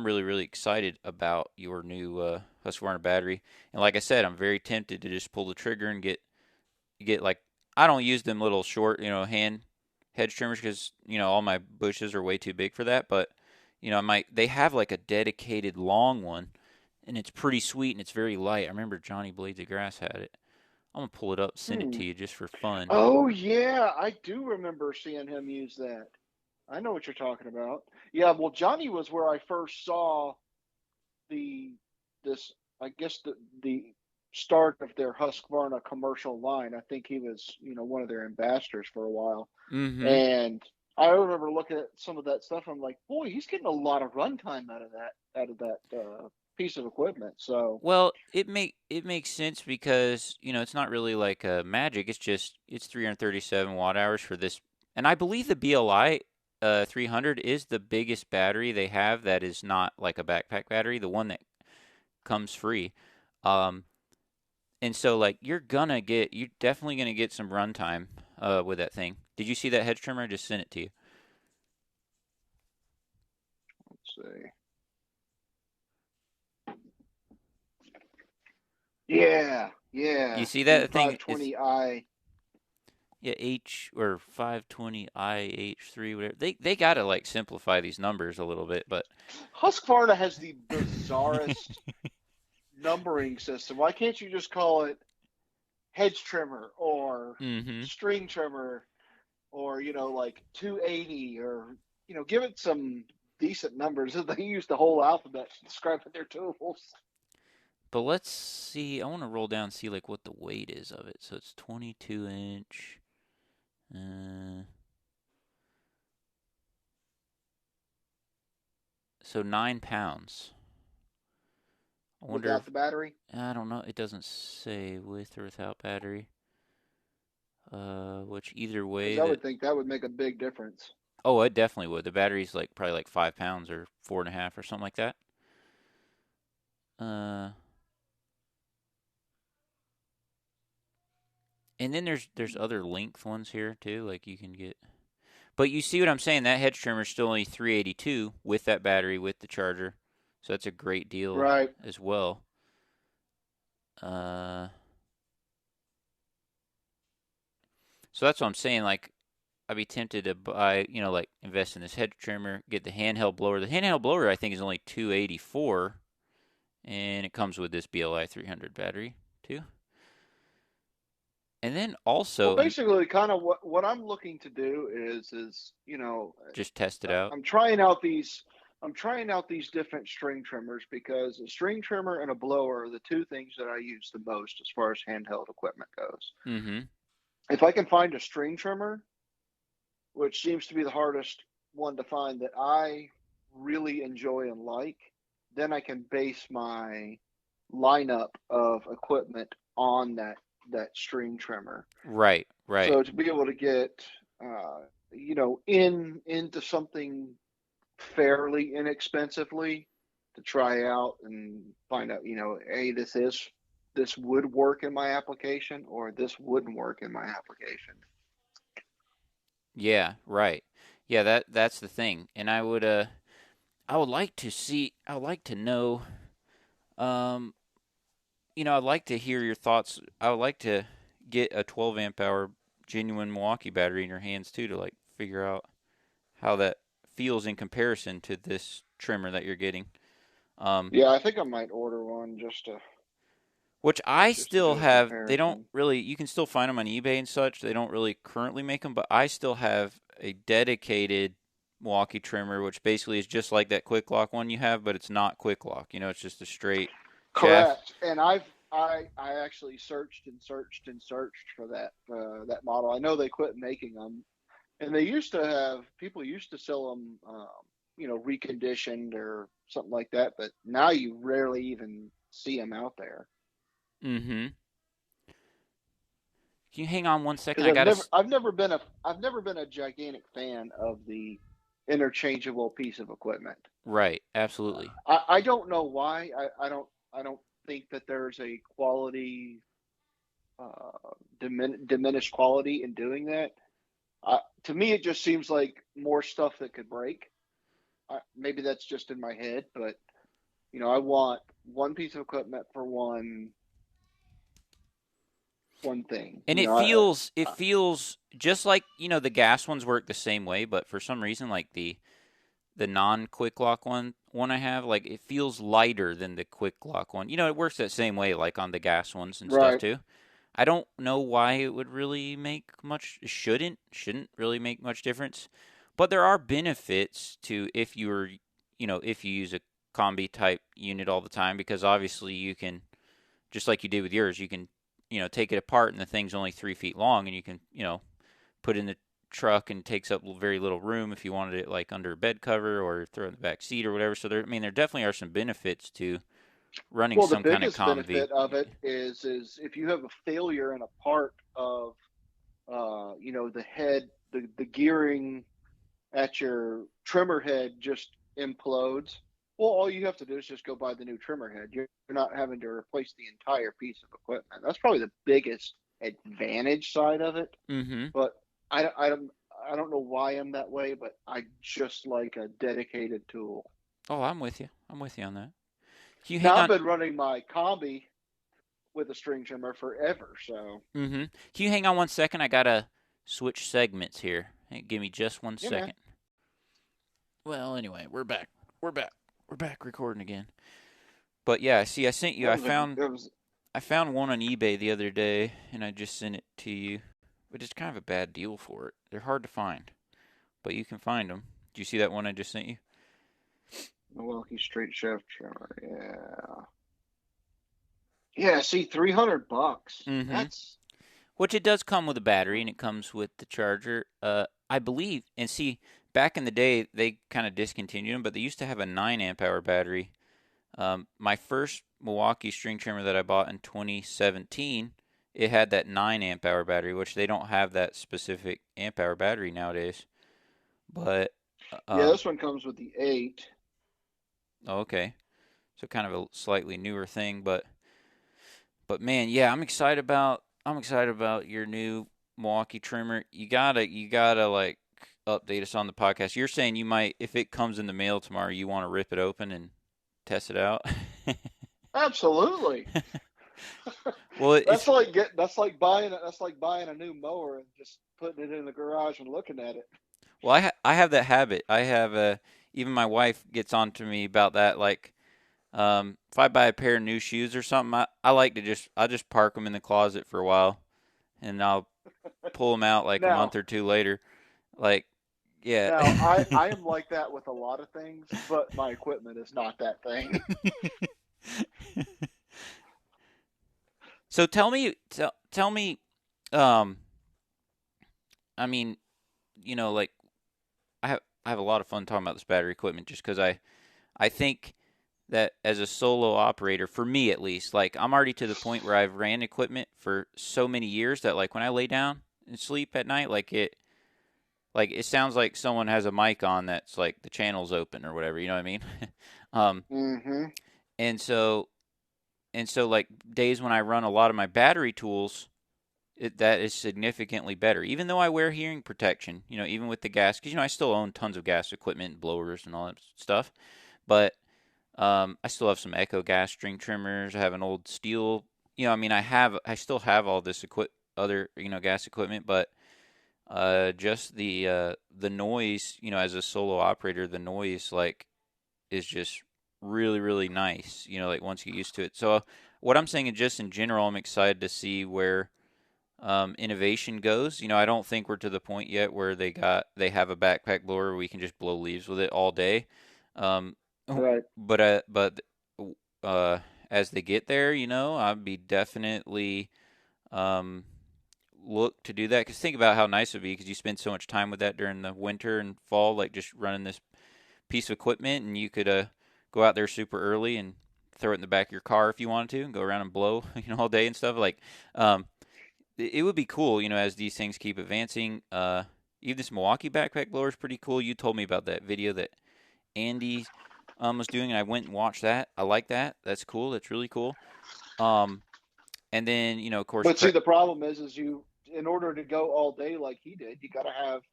really really excited about your new Husqvarna battery. And like I said, I'm very tempted to just pull the trigger and get like I don't use them little short, hand hedge trimmers because all my bushes are way too big for that. But they have like a dedicated long one, and it's pretty sweet and it's very light. I remember Johnny Blades of Grass had it. I'm gonna pull it up, send it Hmm. to you just for fun. Oh yeah, I do remember seeing him use that. I know what you're talking about. Yeah, well, Johnny was where I first saw the this. I guess the start of their Husqvarna commercial line. I think he was, one of their ambassadors for a while. Mm-hmm. And I remember looking at some of that stuff. I'm like, boy, he's getting a lot of runtime out of that piece of equipment. So Well, it makes sense because it's not really like a magic. It's 337 watt hours for this, and I believe the BLI 300 is the biggest battery they have that is not like a backpack battery, the one that comes free. Um, and so like you're definitely gonna get some runtime with that thing. Did you see that hedge trimmer? I just sent it to you. let's see. Yeah, You yeah. see The that thing is 520i. yeah, H or 520IH3 whatever. They got to like simplify these numbers a little bit, but Husqvarna has the bizarrest numbering system. Why can't you just call it hedge trimmer or mhm. string trimmer or like 280 or give it some decent numbers? They use the whole alphabet describing their tools. But let's see. I want to roll down and see like what the weight is of it. So it's 22 inch. Uh, so 9 pounds. I wonder Without if the battery. I don't know. It doesn't say with or without battery. Which either Because way I that. would think that would make a big difference. Oh, it definitely would. The battery's like probably like 5 pounds or 4.5 or something like that. Uh, and then there's other length ones here too. Like you can get. But you see what I'm saying? That hedge trimmer is still only 382 with that battery with the charger, so that's a great deal Right. as well. So So that's what I'm saying. Like, I'd be tempted to buy, like invest in this head trimmer, get the handheld blower. The handheld blower I think is only $284, and it comes with this BLI 300 battery too. And then Well, also, basically, kind of what I'm looking to do is just test it out. I'm trying out these different string trimmers because a string trimmer and a blower are the two things that I use the most as far as handheld equipment goes. Mm-hmm. If I can find a string trimmer, which seems to be the hardest one to find that I really enjoy and like, then I can base my lineup of equipment on that string trimmer. Right, right. So to be able to get into something fairly inexpensively to try out and find out, hey, this would work in my application or this wouldn't work in my application. Yeah, right. Yeah, that's the thing. And I would like to know, um I'd like to hear your thoughts. I would like to get a 12 amp hour genuine Milwaukee battery in your hands too to like figure out how that feels in comparison to this trimmer that you're getting. Yeah, I think I might order one Which I just to still do a have. They don't comparison. really. You can still find them on eBay and such. They don't really currently make them, but I still have a dedicated Milwaukee trimmer, which basically is just like that quick lock one you have, but it's not quick lock. It's just a straight shaft. Correct. And I actually searched and searched and searched for that model. I know they quit making them, and people used to sell them, reconditioned or something like that. But now you rarely even see them out there. Mm-hmm. Can you hang on one second? Because I gotta. I've never been a gigantic fan of the interchangeable piece of equipment. Right. Absolutely. I don't know why. I don't think that there's a quality diminished quality in doing that. To me, it just seems like more stuff that could break. Maybe that's just in my head, but I want one piece of equipment for one thing. And it feels just like the gas ones work the same way, but for some reason, like the non quick lock one I have, like it feels lighter than the quick lock one. It works that same way, like on the gas ones and stuff right. too. I don't know why it would really make much. It shouldn't really make much difference, but there are benefits to if you use a combi type unit all the time, because obviously you can, just like you did with yours, you can take it apart and the thing's only 3 feet long, and you can put in the truck and takes up very little room if you wanted it like under a bed cover or throw it in the back seat or whatever. So there definitely are some benefits to running Well, the some kind of biggest combi. benefit of it is if you have a failure in a part of the head, the gearing at your trimmer head just implodes. Well, all you have to do is just go buy the new trimmer head. You're not having to replace the entire piece of equipment. That's probably the biggest advantage side of it. Mm-hmm. But I don't know why I'm that way, but I just like a dedicated tool. Oh, I'm with you. I'm with you on that. Can you Now hang I've on? been running my combi with a string trimmer forever, so Mm-hmm. Can you hang on 1 second? I gotta switch segments here. Hey, give me just one yeah, man. second. Well, anyway, we're back. We're back. We're back recording again. But yeah, see, I sent you. I found one on eBay the other day, and I just sent it to you. But it's kind of a bad deal for it. They're hard to find, but you can find them. Do you see that one I just sent you? Milwaukee straight shaft trimmer. Yeah. Yeah, see, $300. Mm-hmm. That's Which it does come with a battery, and it comes with the charger. I believe, and see, back in the day, they kind of discontinued them, but they used to have a 9 amp hour battery. My first Milwaukee string trimmer that I bought in 2017, it had that 9 amp hour battery, which they don't have that specific amp hour battery nowadays. But yeah, this one comes with the 8. okay, so kind of a slightly newer thing, but man, yeah, I'm excited about your new Milwaukee trimmer. You gotta like update us on the podcast. You're saying you might, if it comes in the mail tomorrow, you want to rip it open and test it out. Absolutely. Well, it's that's like buying a new mower and just putting it in the garage and looking at it. well, I have that habit. I have even my wife gets on to me about that. Like, if I buy a pair of new shoes or something, I like to I just park them in the closet for a while, and I'll pull them out like a month Now, or two later. Like, yeah. I am like that with a lot of things, but my equipment is not that thing. So tell me, um, I mean, like I have a lot of fun talking about this battery equipment just because I think that as a solo operator, for me at least, like I'm already to the point where I've ran equipment for so many years that like when I lay down and sleep at night, like it sounds like someone has a mic on that's like the channel's open or whatever. You know what I mean? um, Mm-hmm. and so like days when I run a lot of my battery tools, that is significantly better. Even though I wear hearing protection, even with the gas, because I still own tons of gas equipment, blowers, and all that stuff. But I still have some Echo gas string trimmers. I have an old steel. I mean, I still have all this other gas equipment, but just the noise, as a solo operator, the noise like is just really really nice. Like once you get used to it. So what I'm saying is just in general, I'm excited to see where innovation goes. I don't think we're to the point yet where they have a backpack blower where we can just blow leaves with it all day. Um, Right. but as they get there, I'd be definitely um, look to do that because think about how nice it would be because you spend so much time with that during the winter and fall, like just running this piece of equipment, and you could go out there super early and throw it in the back of your car if you wanted to and go around and blow all day and stuff like. It would be cool, as these things keep advancing. Even this Milwaukee backpack blower is pretty cool. You told me about that video that Andy was doing, and I went and watched that. I like that. That's cool. That's really cool. Um, and then of course, But see, the problem is in order to go all day like he did, you got to have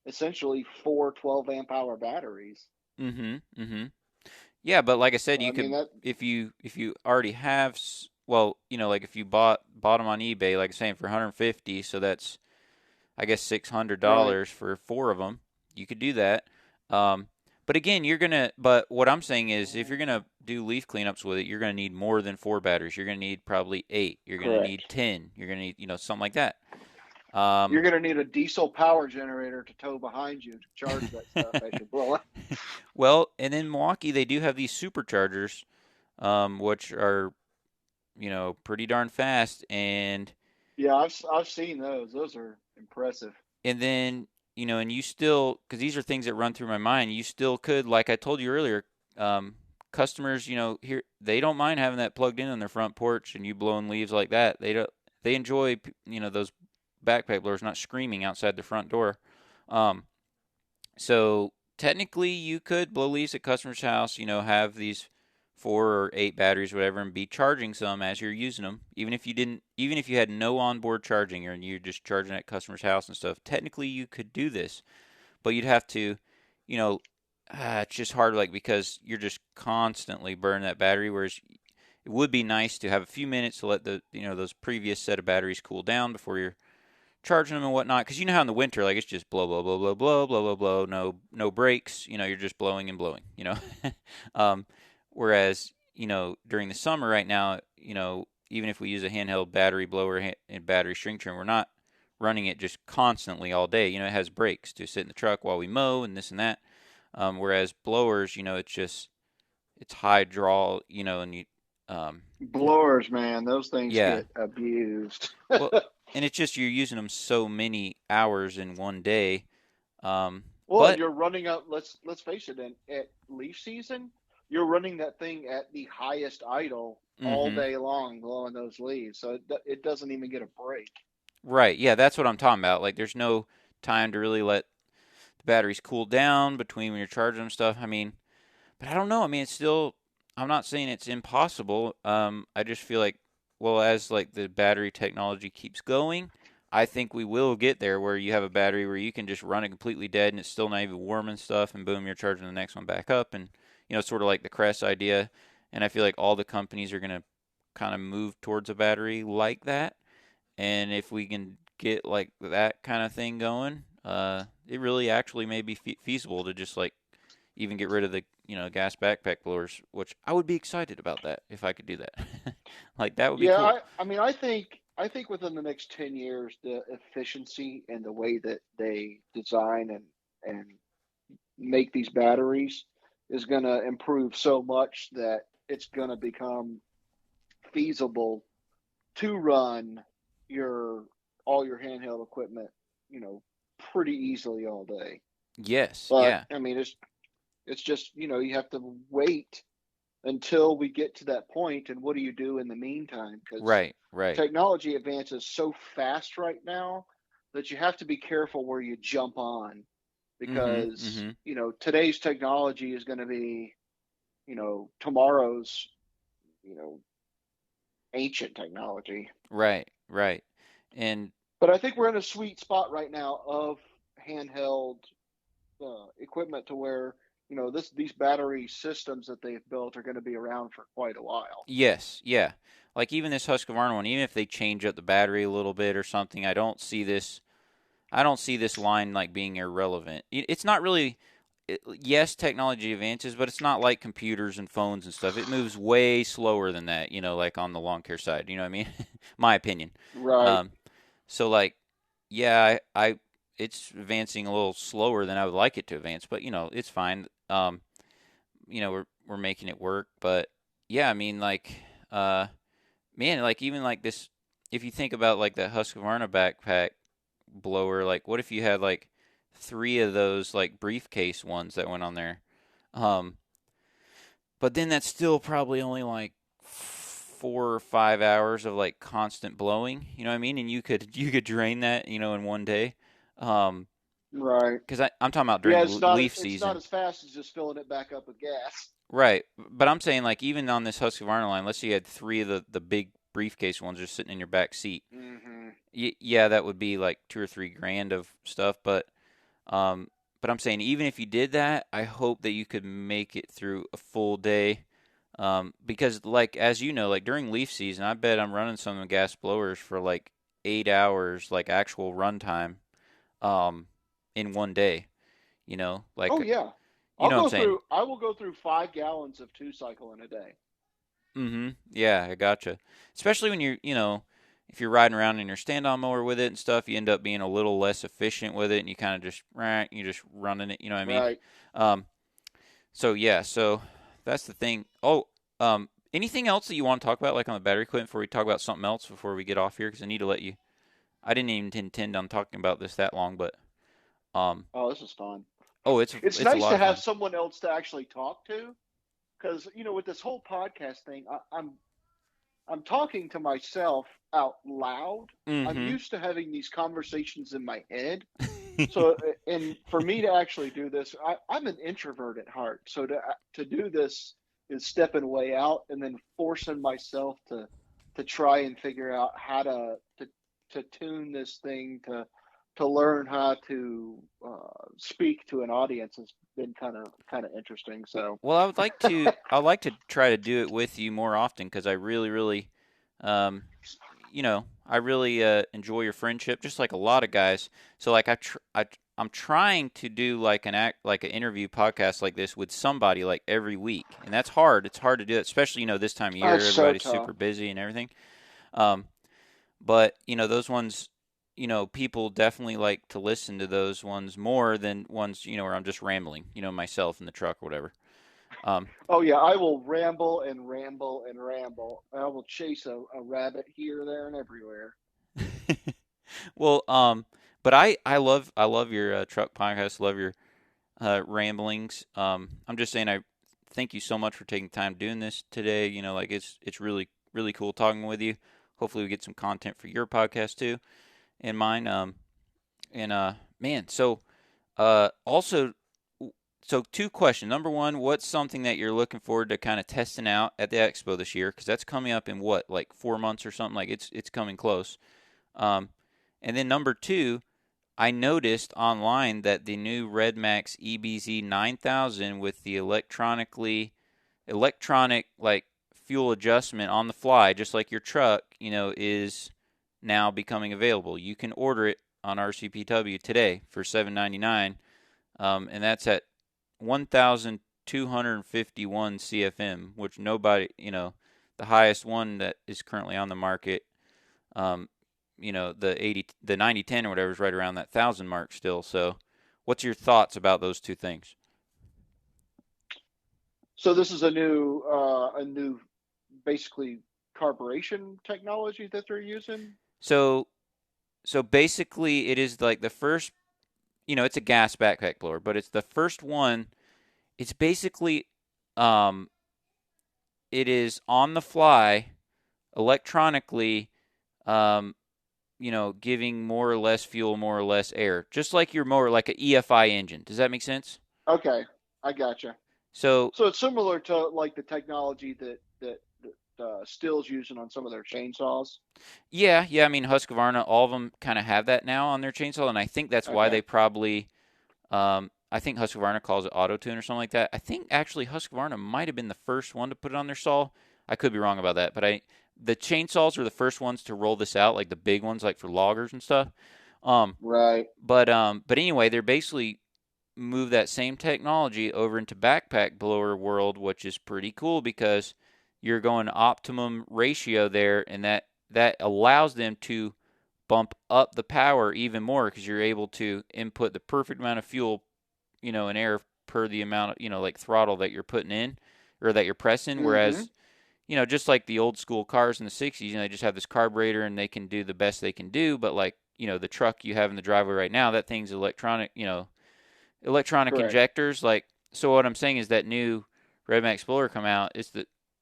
essentially four 12 amp hour batteries. mm-hmm. Yeah, but like I said, you I mean could that. if you already have well, like if you bought them on eBay, like I'm saying for 150, so that's I guess Right. $600 for four of them. You could do that. Um, but again, But what I'm saying is, if you're gonna do leaf cleanups with it, you're gonna need more than four batteries. You're gonna need probably 8. You're gonna need Correct. 10. You're gonna need something like that. Um, You're going to need a diesel power generator to tow behind you to charge that stuff as you blow it. well, and in Milwaukee, they do have these superchargers, which are pretty darn fast, Yeah, I've seen those. Those are impressive. and then and you still because these are things that run through my mind. You still could, like I told you earlier, customers, here they don't mind having that plugged in on their front porch and you blowing leaves like that. They enjoy those backpack blowers not screaming outside the front door. Um, so technically, you could blow leaves at customers' house. Have these 4 or 8 batteries, whatever, and be charging some as you're using them. Even if you had no onboard charging and you're just charging at customers' house and stuff. Technically, you could do this, but you'd have to, you know, it's just hard, like because you're just constantly burning that battery. Whereas it would be nice to have a few minutes to let the those previous set of batteries cool down before you're charging them and whatnot. Because how in the winter, like it's just blow, blow, blow, blow, blow, blow, blow, blow, no breaks. You're just blowing and blowing. um, whereas during the summer right now, even if we use a handheld battery blower and battery string trim, we're not running it just constantly all day. It has breaks to sit in the truck while we mow and this and that. Whereas blowers, it's high draw, and Blowers, man, those things yeah. get abused. Well, and it's just you're using them so many hours in one day. Well, and But you're running up. Let's face it. At leaf season, you're running that thing at the highest idle all mm-hmm. day long, blowing those leaves. So it doesn't even get a break. Right, yeah, that's what I'm talking about. Like, there's no time to really let the batteries cool down between when you're charging them stuff. I mean, but I don't know. I mean, it's still. I'm not saying it's impossible. I just feel like, well, as like the battery technology keeps going, I think we will get there where you have a battery where you can just run it completely dead and it's still not even warm and stuff, and boom, you're charging the next one back up, and sort of like the Crest idea. And I feel like all the companies are gonna kind of move towards a battery like that. And if we can get like that kind of thing going, it really actually may be feasible to just like even get rid of the gas backpack blowers, which I would be excited about that if I could do that. Like that would be Yeah, cool. I mean, I think within the next 10 years, the efficiency and the way that they design and make these batteries is going to improve so much that it's going to become feasible to run your all your handheld equipment, you know, pretty easily all day. Yes, But yeah, I mean, it's just you have to wait until we get to that point, and what do you do in the meantime? Because right, right. technology advances so fast right now that you have to be careful where you jump on Mhm, because mhm. today's technology is going to be tomorrow's you know ancient technology. Right, right. And But I think we're in a sweet spot right now of handheld equipment to where these battery systems that they've built are going to be around for quite a while. yes, yeah. Like even this Husqvarna one, even if they change up the battery a little bit or something, I don't see this line like being irrelevant. It's not really. Yes, technology advances, but it's not like computers and phones and stuff. It moves way slower than that. Like on the lawn care side. You know what I mean? My opinion. Right. Um, so like, yeah, it's advancing a little slower than I would like it to advance, but it's fine. We're making it work, but yeah, I mean, like, uh, man, like even like this, if you think about like the Husqvarna backpack blower, like what if you had like three of those like briefcase ones that went on there? Um, but then that's still probably only like 4 or 5 hours of like constant blowing. You know what I mean? And you could drain that in one day. Um, Right. because I'm talking about Yeah, during it's not leaf it's not season. as fast as just filling it back up with gas. Right, but I'm saying like even on this Husqvarna line, let's say you had three of the big briefcase ones just sitting in your back seat. Hmm. Yeah, that would be like 2 or 3 grand of stuff. Um, but I'm saying even if you did that, I hope that you could make it through a full day. Because like as you know, like during leaf season, I bet I'm running some of the gas blowers for like 8 hours, like actual run time, um, in one day. Oh Like yeah. you know what I'm saying. I will go through 5 gallons of two cycle in a day. Mm-hmm. Yeah, I gotcha. Especially when if you're riding around in your stand-on mower with it and stuff, you end up being a little less efficient with it, and you kind of just you just running it. You know what I mean? Right. Um. So yeah. So that's the thing. Oh. Anything else that you want to talk about, like on the battery equipment, before we talk about something else before we get off here? Because I need to let you. I didn't even intend on talking about this that long, but um. Oh, this is fun. Oh, it's It's it's a nice lot to of have fun. someone else to actually talk to because with this whole podcast thing, I'm talking to myself out loud. I'm Mm-hmm. used to having these conversations in my head. So, and for me to actually do this, I'm an introvert at heart. So to do this is stepping way out and then forcing myself to try and figure out how to tune this thing to learn how to speak to an audience has been kind of interesting. So, Well, I'd like to try to do it with you more often because I really, really, um, I really enjoy your friendship, just like a lot of guys. So like I'm trying to do like an interview podcast like this with somebody like every week, and that's hard. It's hard to do it, especially this time of it's year. so Everybody's tough. super busy and everything. Um, but those ones, people definitely like to listen to those ones more than ones where I'm just rambling, myself in the truck or whatever. Um, Oh yeah, I will ramble and ramble and ramble. I will chase a rabbit here, there, and everywhere. well, but I love your truck podcast. Love your ramblings. I'm just saying I thank you so much for taking time doing this today. Like it's really really cool talking with you. Hopefully we get some content for your podcast too and mine. And man, so also so two questions. Number one, what's something that you're looking forward to kind of testing out at the expo this year? Because that's coming up in what, like 4 months or something. Like it's coming close. Um, and then number two, I noticed online that the new Redmax EBZ 9000 with the electronic like fuel adjustment on the fly, just like your truck, is now becoming available. You can order it on RCPW today for $7.99, and that's at 1,251 CFM, which nobody, the highest one that is currently on the market, the 9010 or whatever is right around that 1,000 mark still. So, what's your thoughts about those two things? So this is a new, basically carburation technology that they're using. So, basically, it is like the first. It's a gas backpack blower, but it's the first one. It's basically, it is on the fly, electronically, um, giving more or less fuel, more or less air, just like you're more like an EFI engine. Does that make sense? Okay, I gotcha. So, So it's similar to like the technology that Still's using on some of their chainsaws. yeah. I mean, Husqvarna, all of them kind of have that now on their chainsaw, and I think that's why Okay. they probably. I think Husqvarna calls it auto tune or something like that. I think actually Husqvarna might have been the first one to put it on their saw. I could be wrong about that, but the chainsaws were the first ones to roll this out, like the big ones, like for loggers and stuff. Um, Right. but anyway, they're basically move that same technology over into backpack blower world, which is pretty cool because you're going optimum ratio there, and that allows them to bump up the power even more because you're able to input the perfect amount of fuel, and air per the amount of, like throttle that you're putting in or that you're pressing. Mm-hmm. Whereas, just like the old school cars in the 60s, they just have this carburetor and they can do the best they can do. But like, the truck you have in the driveway right now, that thing's electronic, electronic Correct. injectors. Like, so what I'm saying is that new Redman Explorer come out. It's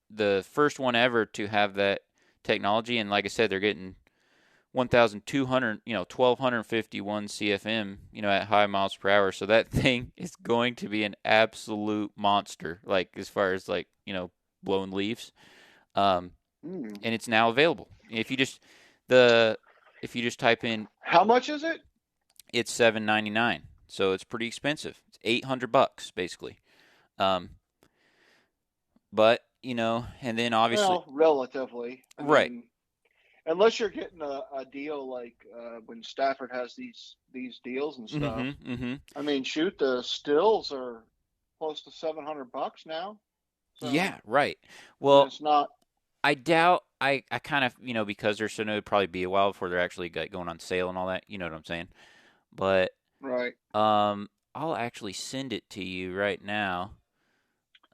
the first one ever to have that technology. And like I said, they're getting 1,200, 1,251 CFM, at high miles per hour. So that thing is going to be an absolute monster, like as far as like, blowing leaves. Um, Mm. and it's now available. The if you just type in, How much is it? it's $7.99. So it's pretty expensive. It's $800 basically. Um, but and then obviously, Well, relatively. I right. mean, unless you're getting a deal like when Stafford has these deals and stuff. Mm-hmm. Mm-hmm. I mean, shoot, the stills are close to $700 now. So Yeah, right. I mean, Well, it's not I doubt. I kind of, because they're so new, it'd probably be a while before they're actually going on sale and all that. You know what I'm saying? But right. I'll actually send it to you right now.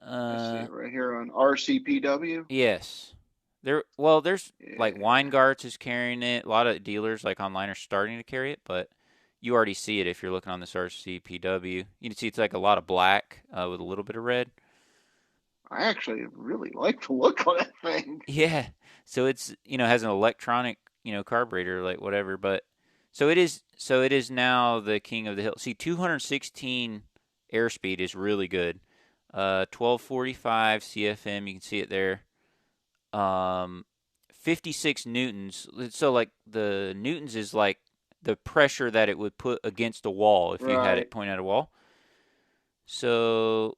I see Uh, it right here on RCPW. yes. There's like Yeah, Weingarts is carrying it. A lot of dealers like online are starting to carry it, but you already see it if you're looking on this RCPW. You can see it's like a lot of black with a little bit of red. I actually really like the look of that thing. Yeah. So it's, has an electronic, carburetor, like whatever, but so it is now the king of the hill. See, 216 airspeed is really good. 1245 CFM, you can see it there. Um 56 newtons. So like the newtons is like the pressure that it would put against a wall if you had Right. it point at a wall. So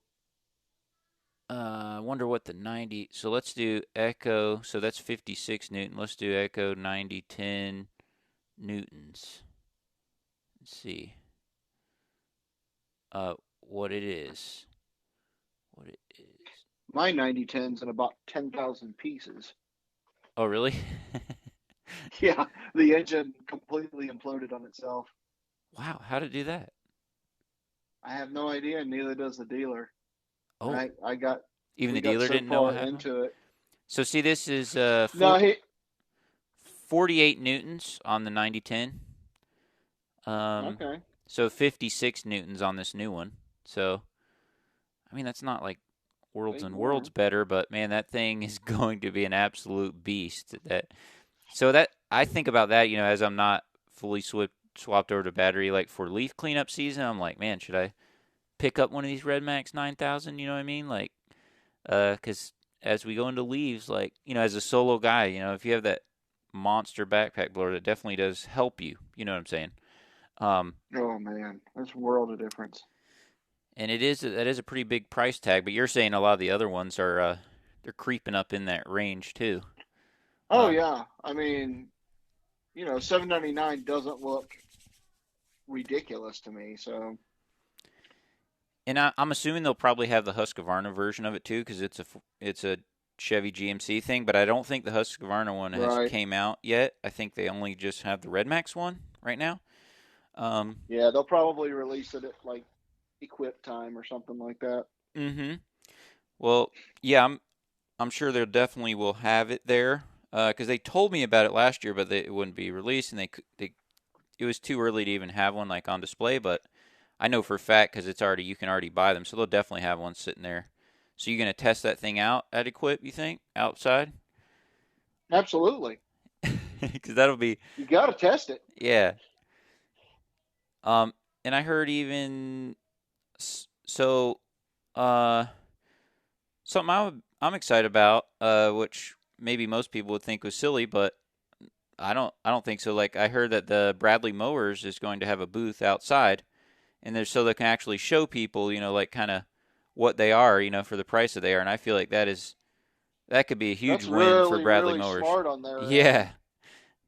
I wonder what the 90. So let's do echo. So that's 56 newton. Let's do echo 9010 newtons. Let's see. What it is. What it is. My 9010's in about 10,000 pieces. Oh, really? Yeah, the engine completely imploded on itself. Wow. How to do that? I have no idea, neither does the dealer. Oh, I got even the we got dealer so didn't know what far happened. into it. So see, this is No, 48 newtons on the 9010. Um, okay. so 56 newtons on this new one. So I mean, that's not like worlds Big and worlds more. better, but man, that thing is going to be an absolute beast. So that I think about that, as I'm not fully swapped over to battery, like for leaf cleanup season. I'm like, man, should I pick up one of these Red Max 9000? You know what I mean? Like, because as we go into leaves, like, as a solo guy, if you have that monster backpack blower, that definitely does help you. You know what I'm saying? Um, Oh man, that's a world of difference. and that is a pretty big price tag. But you're saying a lot of the other ones are they're creeping up in that range too. Oh Um, yeah, I mean, $7.99 doesn't look ridiculous to me. So and I'm assuming they'll probably have the Husqvarna version of it too, because it's a Chevy GMC thing. But I don't think the Husqvarna one has right, came out yet. I think they only just have the Red Max one right now. Um, yeah, they'll probably release it at like Equip time or something like that. mm-hmm. Well, yeah, I'm sure they definitely will have it there because they told me about it last year, but it wouldn't be released, and they it was too early to even have one like on display. But I know for a fact because you can already buy them, so they'll definitely have one sitting there. So you gonna test that thing out at Equip? You think outside? Absolutely, Because that'll be you got to test it. yeah. Um, and I heard even so. Uh, Something I'm excited about, which maybe most people would think was silly, but I don't think so. Like I heard that the Bradley Mowers is going to have a booth outside, and there's so they can actually show people, like kind of what they are, for the price that they are. And I feel like that could be a huge That's win for really, Bradley really Mowers. smart on their end. Yeah,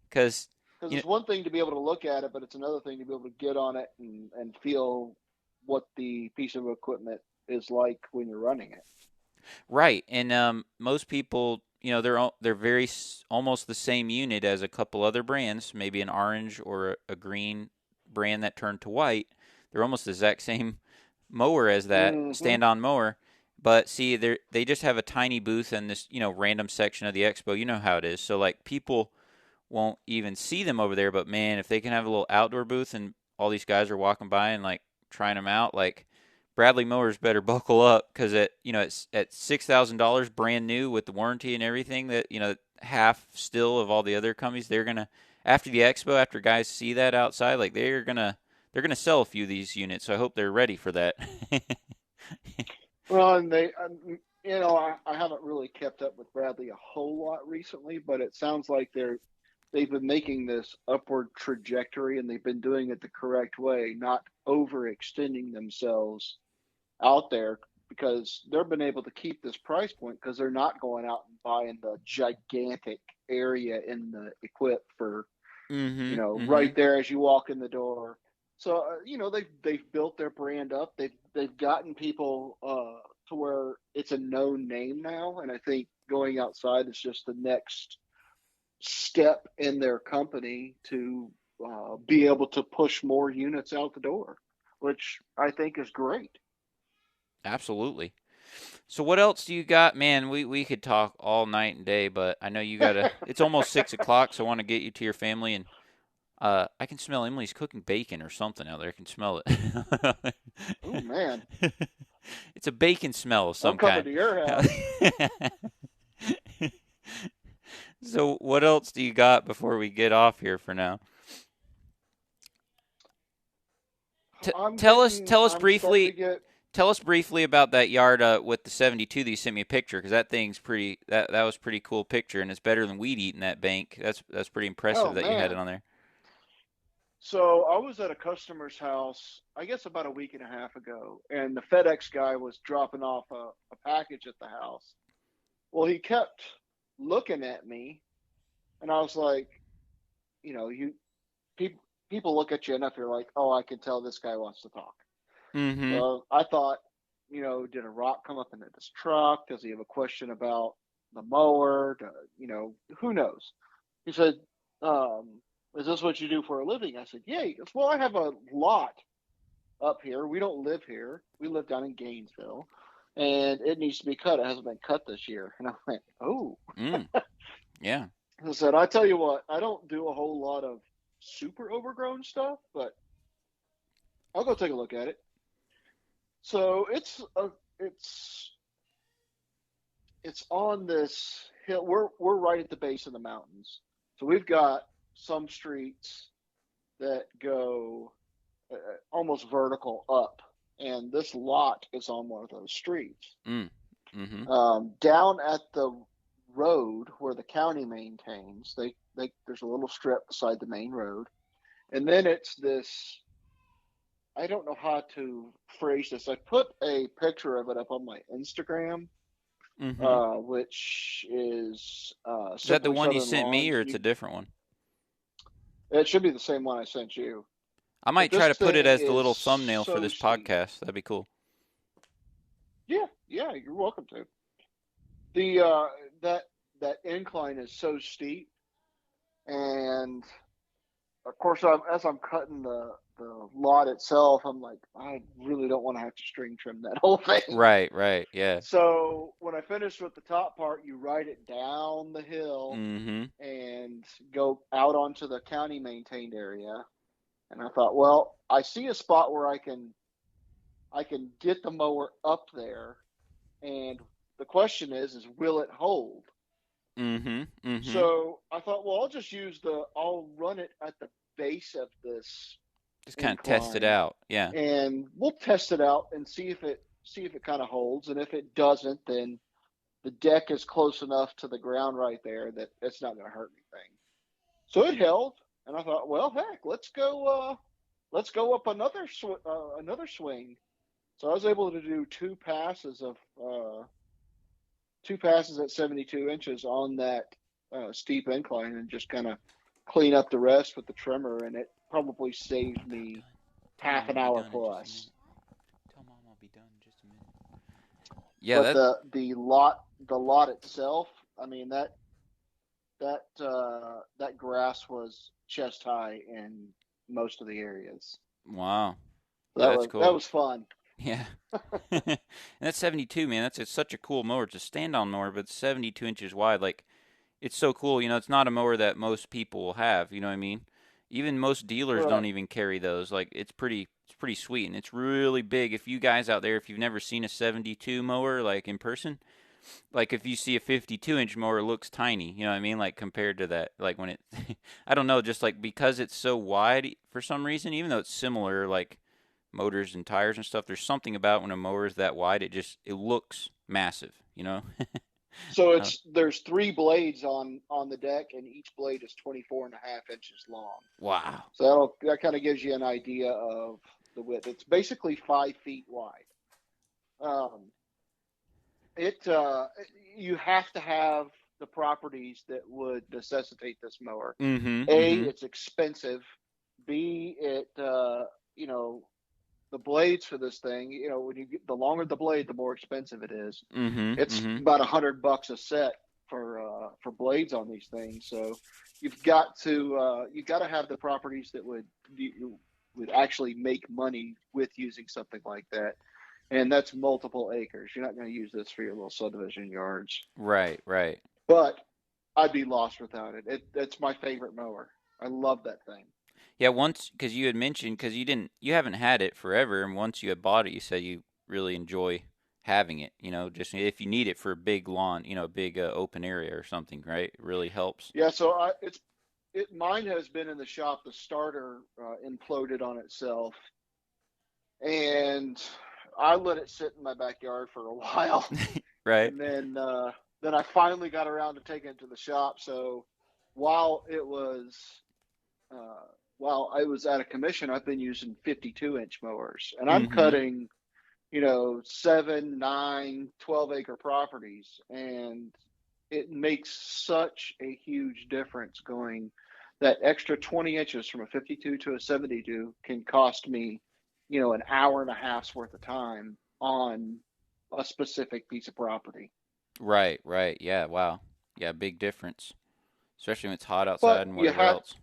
because Because you know, it's one thing to be able to look at it, but it's another thing to be able to get on it and feel what the piece of equipment is like when you're running it. right, and most people, they're very almost the same unit as a couple other brands, maybe an orange or a green brand that turned to white. They're almost the exact same mower as that Mm-hmm. stand-on mower, but see, they just have a tiny booth in this random section of the expo. You know how it is. So like people won't even see them over there, but man, if they can have a little outdoor booth and all these guys are walking by and like trying them out, like Bradley Mowers better buckle up because it's at $6,000 brand new with the warranty and everything that half still of all the other companies. They're gonna after the expo, after guys see that outside, like they're gonna sell a few of these units. So I hope they're ready for that. Well, and I haven't really kept up with Bradley a whole lot recently, but it sounds like they've been making this upward trajectory and they've been doing it the correct way, not overextending themselves out there because they've been able to keep this price point because they're not going out and buying the gigantic area in the equip for Mm-hmm. Mm-hmm. right there as you walk in the door. So they've built their brand up. They've gotten people to where it's a known name now, and I think going outside is just the next step in their company to be able to push more units out the door, which I think is great. Absolutely. So what else do you got, man? We could talk all night and day, but I know you gotta. It's almost 6 o'clock, so I want to get you to your family, and I can smell Emily's cooking bacon or something out there. I can smell it. Oh man, It's a bacon smell of I'm some coming kind. to your house. So what else do you got before we get off here for now? T- tell us tell us I'm starting to briefly get. tell us briefly about that yard with the 72 that you sent me a picture because that thing's pretty that was a pretty cool picture and it's better than weed eating that bank. That's pretty impressive Oh that you had it man. on there. So I was at a customer's house, I guess about a week and a half ago, and the FedEx guy was dropping off a package at the house. Well, he kept looking at me, and I was like, you people people look at you enough, you're like, oh, I can tell this guy wants to talk. Mm-hmm. So I thought, did a rock come up into this truck? Does he have a question about the mower? Who knows? He said, is this what you do for a living? I said, yeah. He goes, well, I have a lot up here. We don't live here. We live down in Gainesville, and it needs to be cut. It hasn't been cut this year. And I went, oh. Mm. Yeah. I said, I tell you what, I don't do a whole lot of super overgrown stuff, but I'll go take a look at it. So it's on this hill. We're right at the base of the mountains. So we've got some streets that go almost vertical up, and this lot is on one of those streets. Mm. Mm-hmm. Down at the road where the county maintains, there's a little strip beside the main road, and then it's this. I don't know how to phrase this. I put a picture of it up on my Instagram. Mm-hmm. which is Is that the Simply one you Southern sent me, Lawns. or it's a different one? It should be the same one I sent you. I But might try this to put it thing as the is little thumbnail for so this steep. podcast. That'd be cool. Yeah, yeah, you're welcome to. The that that incline is so steep, and of course, as I'm cutting the lot itself, I'm like, I really don't want to have to string trim that whole thing. Right, right, yeah. So when I finish with the top part, you ride it down the hill Mm-hmm. and go out onto the county maintained area. And I thought, well, I see a spot where I can get the mower up there, and the question is will it hold? Mm-hmm. Mm-hmm. So I thought, well, I'll run it at the base of this Just kind of test it incline, out. Yeah. and we'll test it out and see if it kind of holds. And if it doesn't, then the deck is close enough to the ground right there that it's not going to hurt anything. So it held, and I thought, well, heck, let's go up another swing. So I was able to do two passes at 72 inches on that steep incline, and just kind of clean up the rest with the trimmer, and it probably saved me Tell half Mom an I'll be hour done in just a minute. plus. Tell Mom I'll be done in just a minute. Yeah, But that. the lot itself, I mean that grass was chest high in most of the areas. Wow. So Yeah, that that's was that cool. was fun. Yeah. And that's 72, man. It's such a cool mower. It's a stand-on mower, but it's 72 inches wide. Like, it's so cool. It's not a mower that most people will have. You know what I mean? Even most dealers don't Right. even carry those. Like, it's pretty sweet, and it's really big. If you guys out there, if you've never seen a 72 mower like in person, like if you see a 52-inch mower, it looks tiny. You know what I mean? Like compared to that, like when it, I don't know, just like because it's so wide for some reason, even though it's similar, like motors and tires and stuff. There's something about when a mower is that wide, it looks massive. You know? So uh, there's three blades on the deck, and each blade is 24 and a half inches long. wow. So that kind of gives you an idea of the width. It's basically 5 feet wide. Um, it You have to have the properties that would necessitate this mower. Mm-hmm. A, Mm-hmm. it's expensive. B, you know the blades for this thing. When the longer the blade, the more expensive it is. Mm-hmm. It's Mm-hmm. about $100 a set for blades on these things. So you've got to have the properties that would actually make money with using something like that. And that's multiple acres. You're not going to use this for your little subdivision yards. Right. Right. But I'd be lost without it. It's my favorite mower. I love that thing. Yeah. Once, because you had mentioned, because you haven't had it forever, and once you had bought it, you said you really enjoy having it. Just if you need it for a big lawn, a big open area or something, right? It really helps. Yeah. So mine has been in the shop. The starter imploded on itself, and I let it sit in my backyard for a while, Right. and then I finally got around to taking it to the shop. So while it was uh, while I was at a commission, I've been using 52-inch mowers, and I'm Mm-hmm. cutting 7, 9, 12 acre properties, and it makes such a huge difference going. That extra 20 inches from a 52 to a 72 can cost me an hour and a half's worth of time on a specific piece of property. Right. Right. Yeah. Wow. Yeah. Big difference, especially when it's hot But outside and you whatever have else.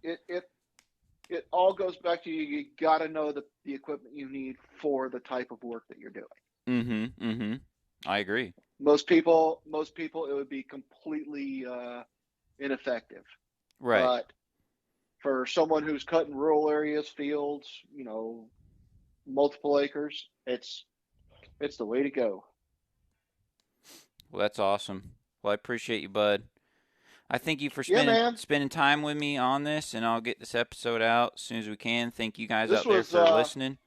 it all goes back to you got to know the equipment you need for the type of work that you're doing. Mm-hmm. Mm-hmm. I agree. Most people, it would be completely ineffective. Right. But for someone who's cutting rural areas, fields, multiple acres, it's the way to go. Well, that's awesome. Well, I appreciate you, bud. I thank you for Yeah, spending man. spending time with me on this, and I'll get this episode out as soon as we can. Thank you guys This out there was for uh, listening.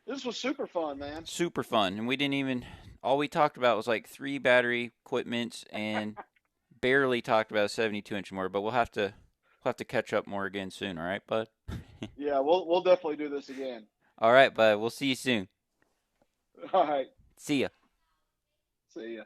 this was super fun, man. Super fun, and we didn't even all we talked about was like 3 battery equipments and barely talked about a 72-inch mower. But we'll have to catch up more again soon. All right, bud. Yeah, we'll definitely do this again. All right, bud. We'll see you soon. All right. See ya. See ya.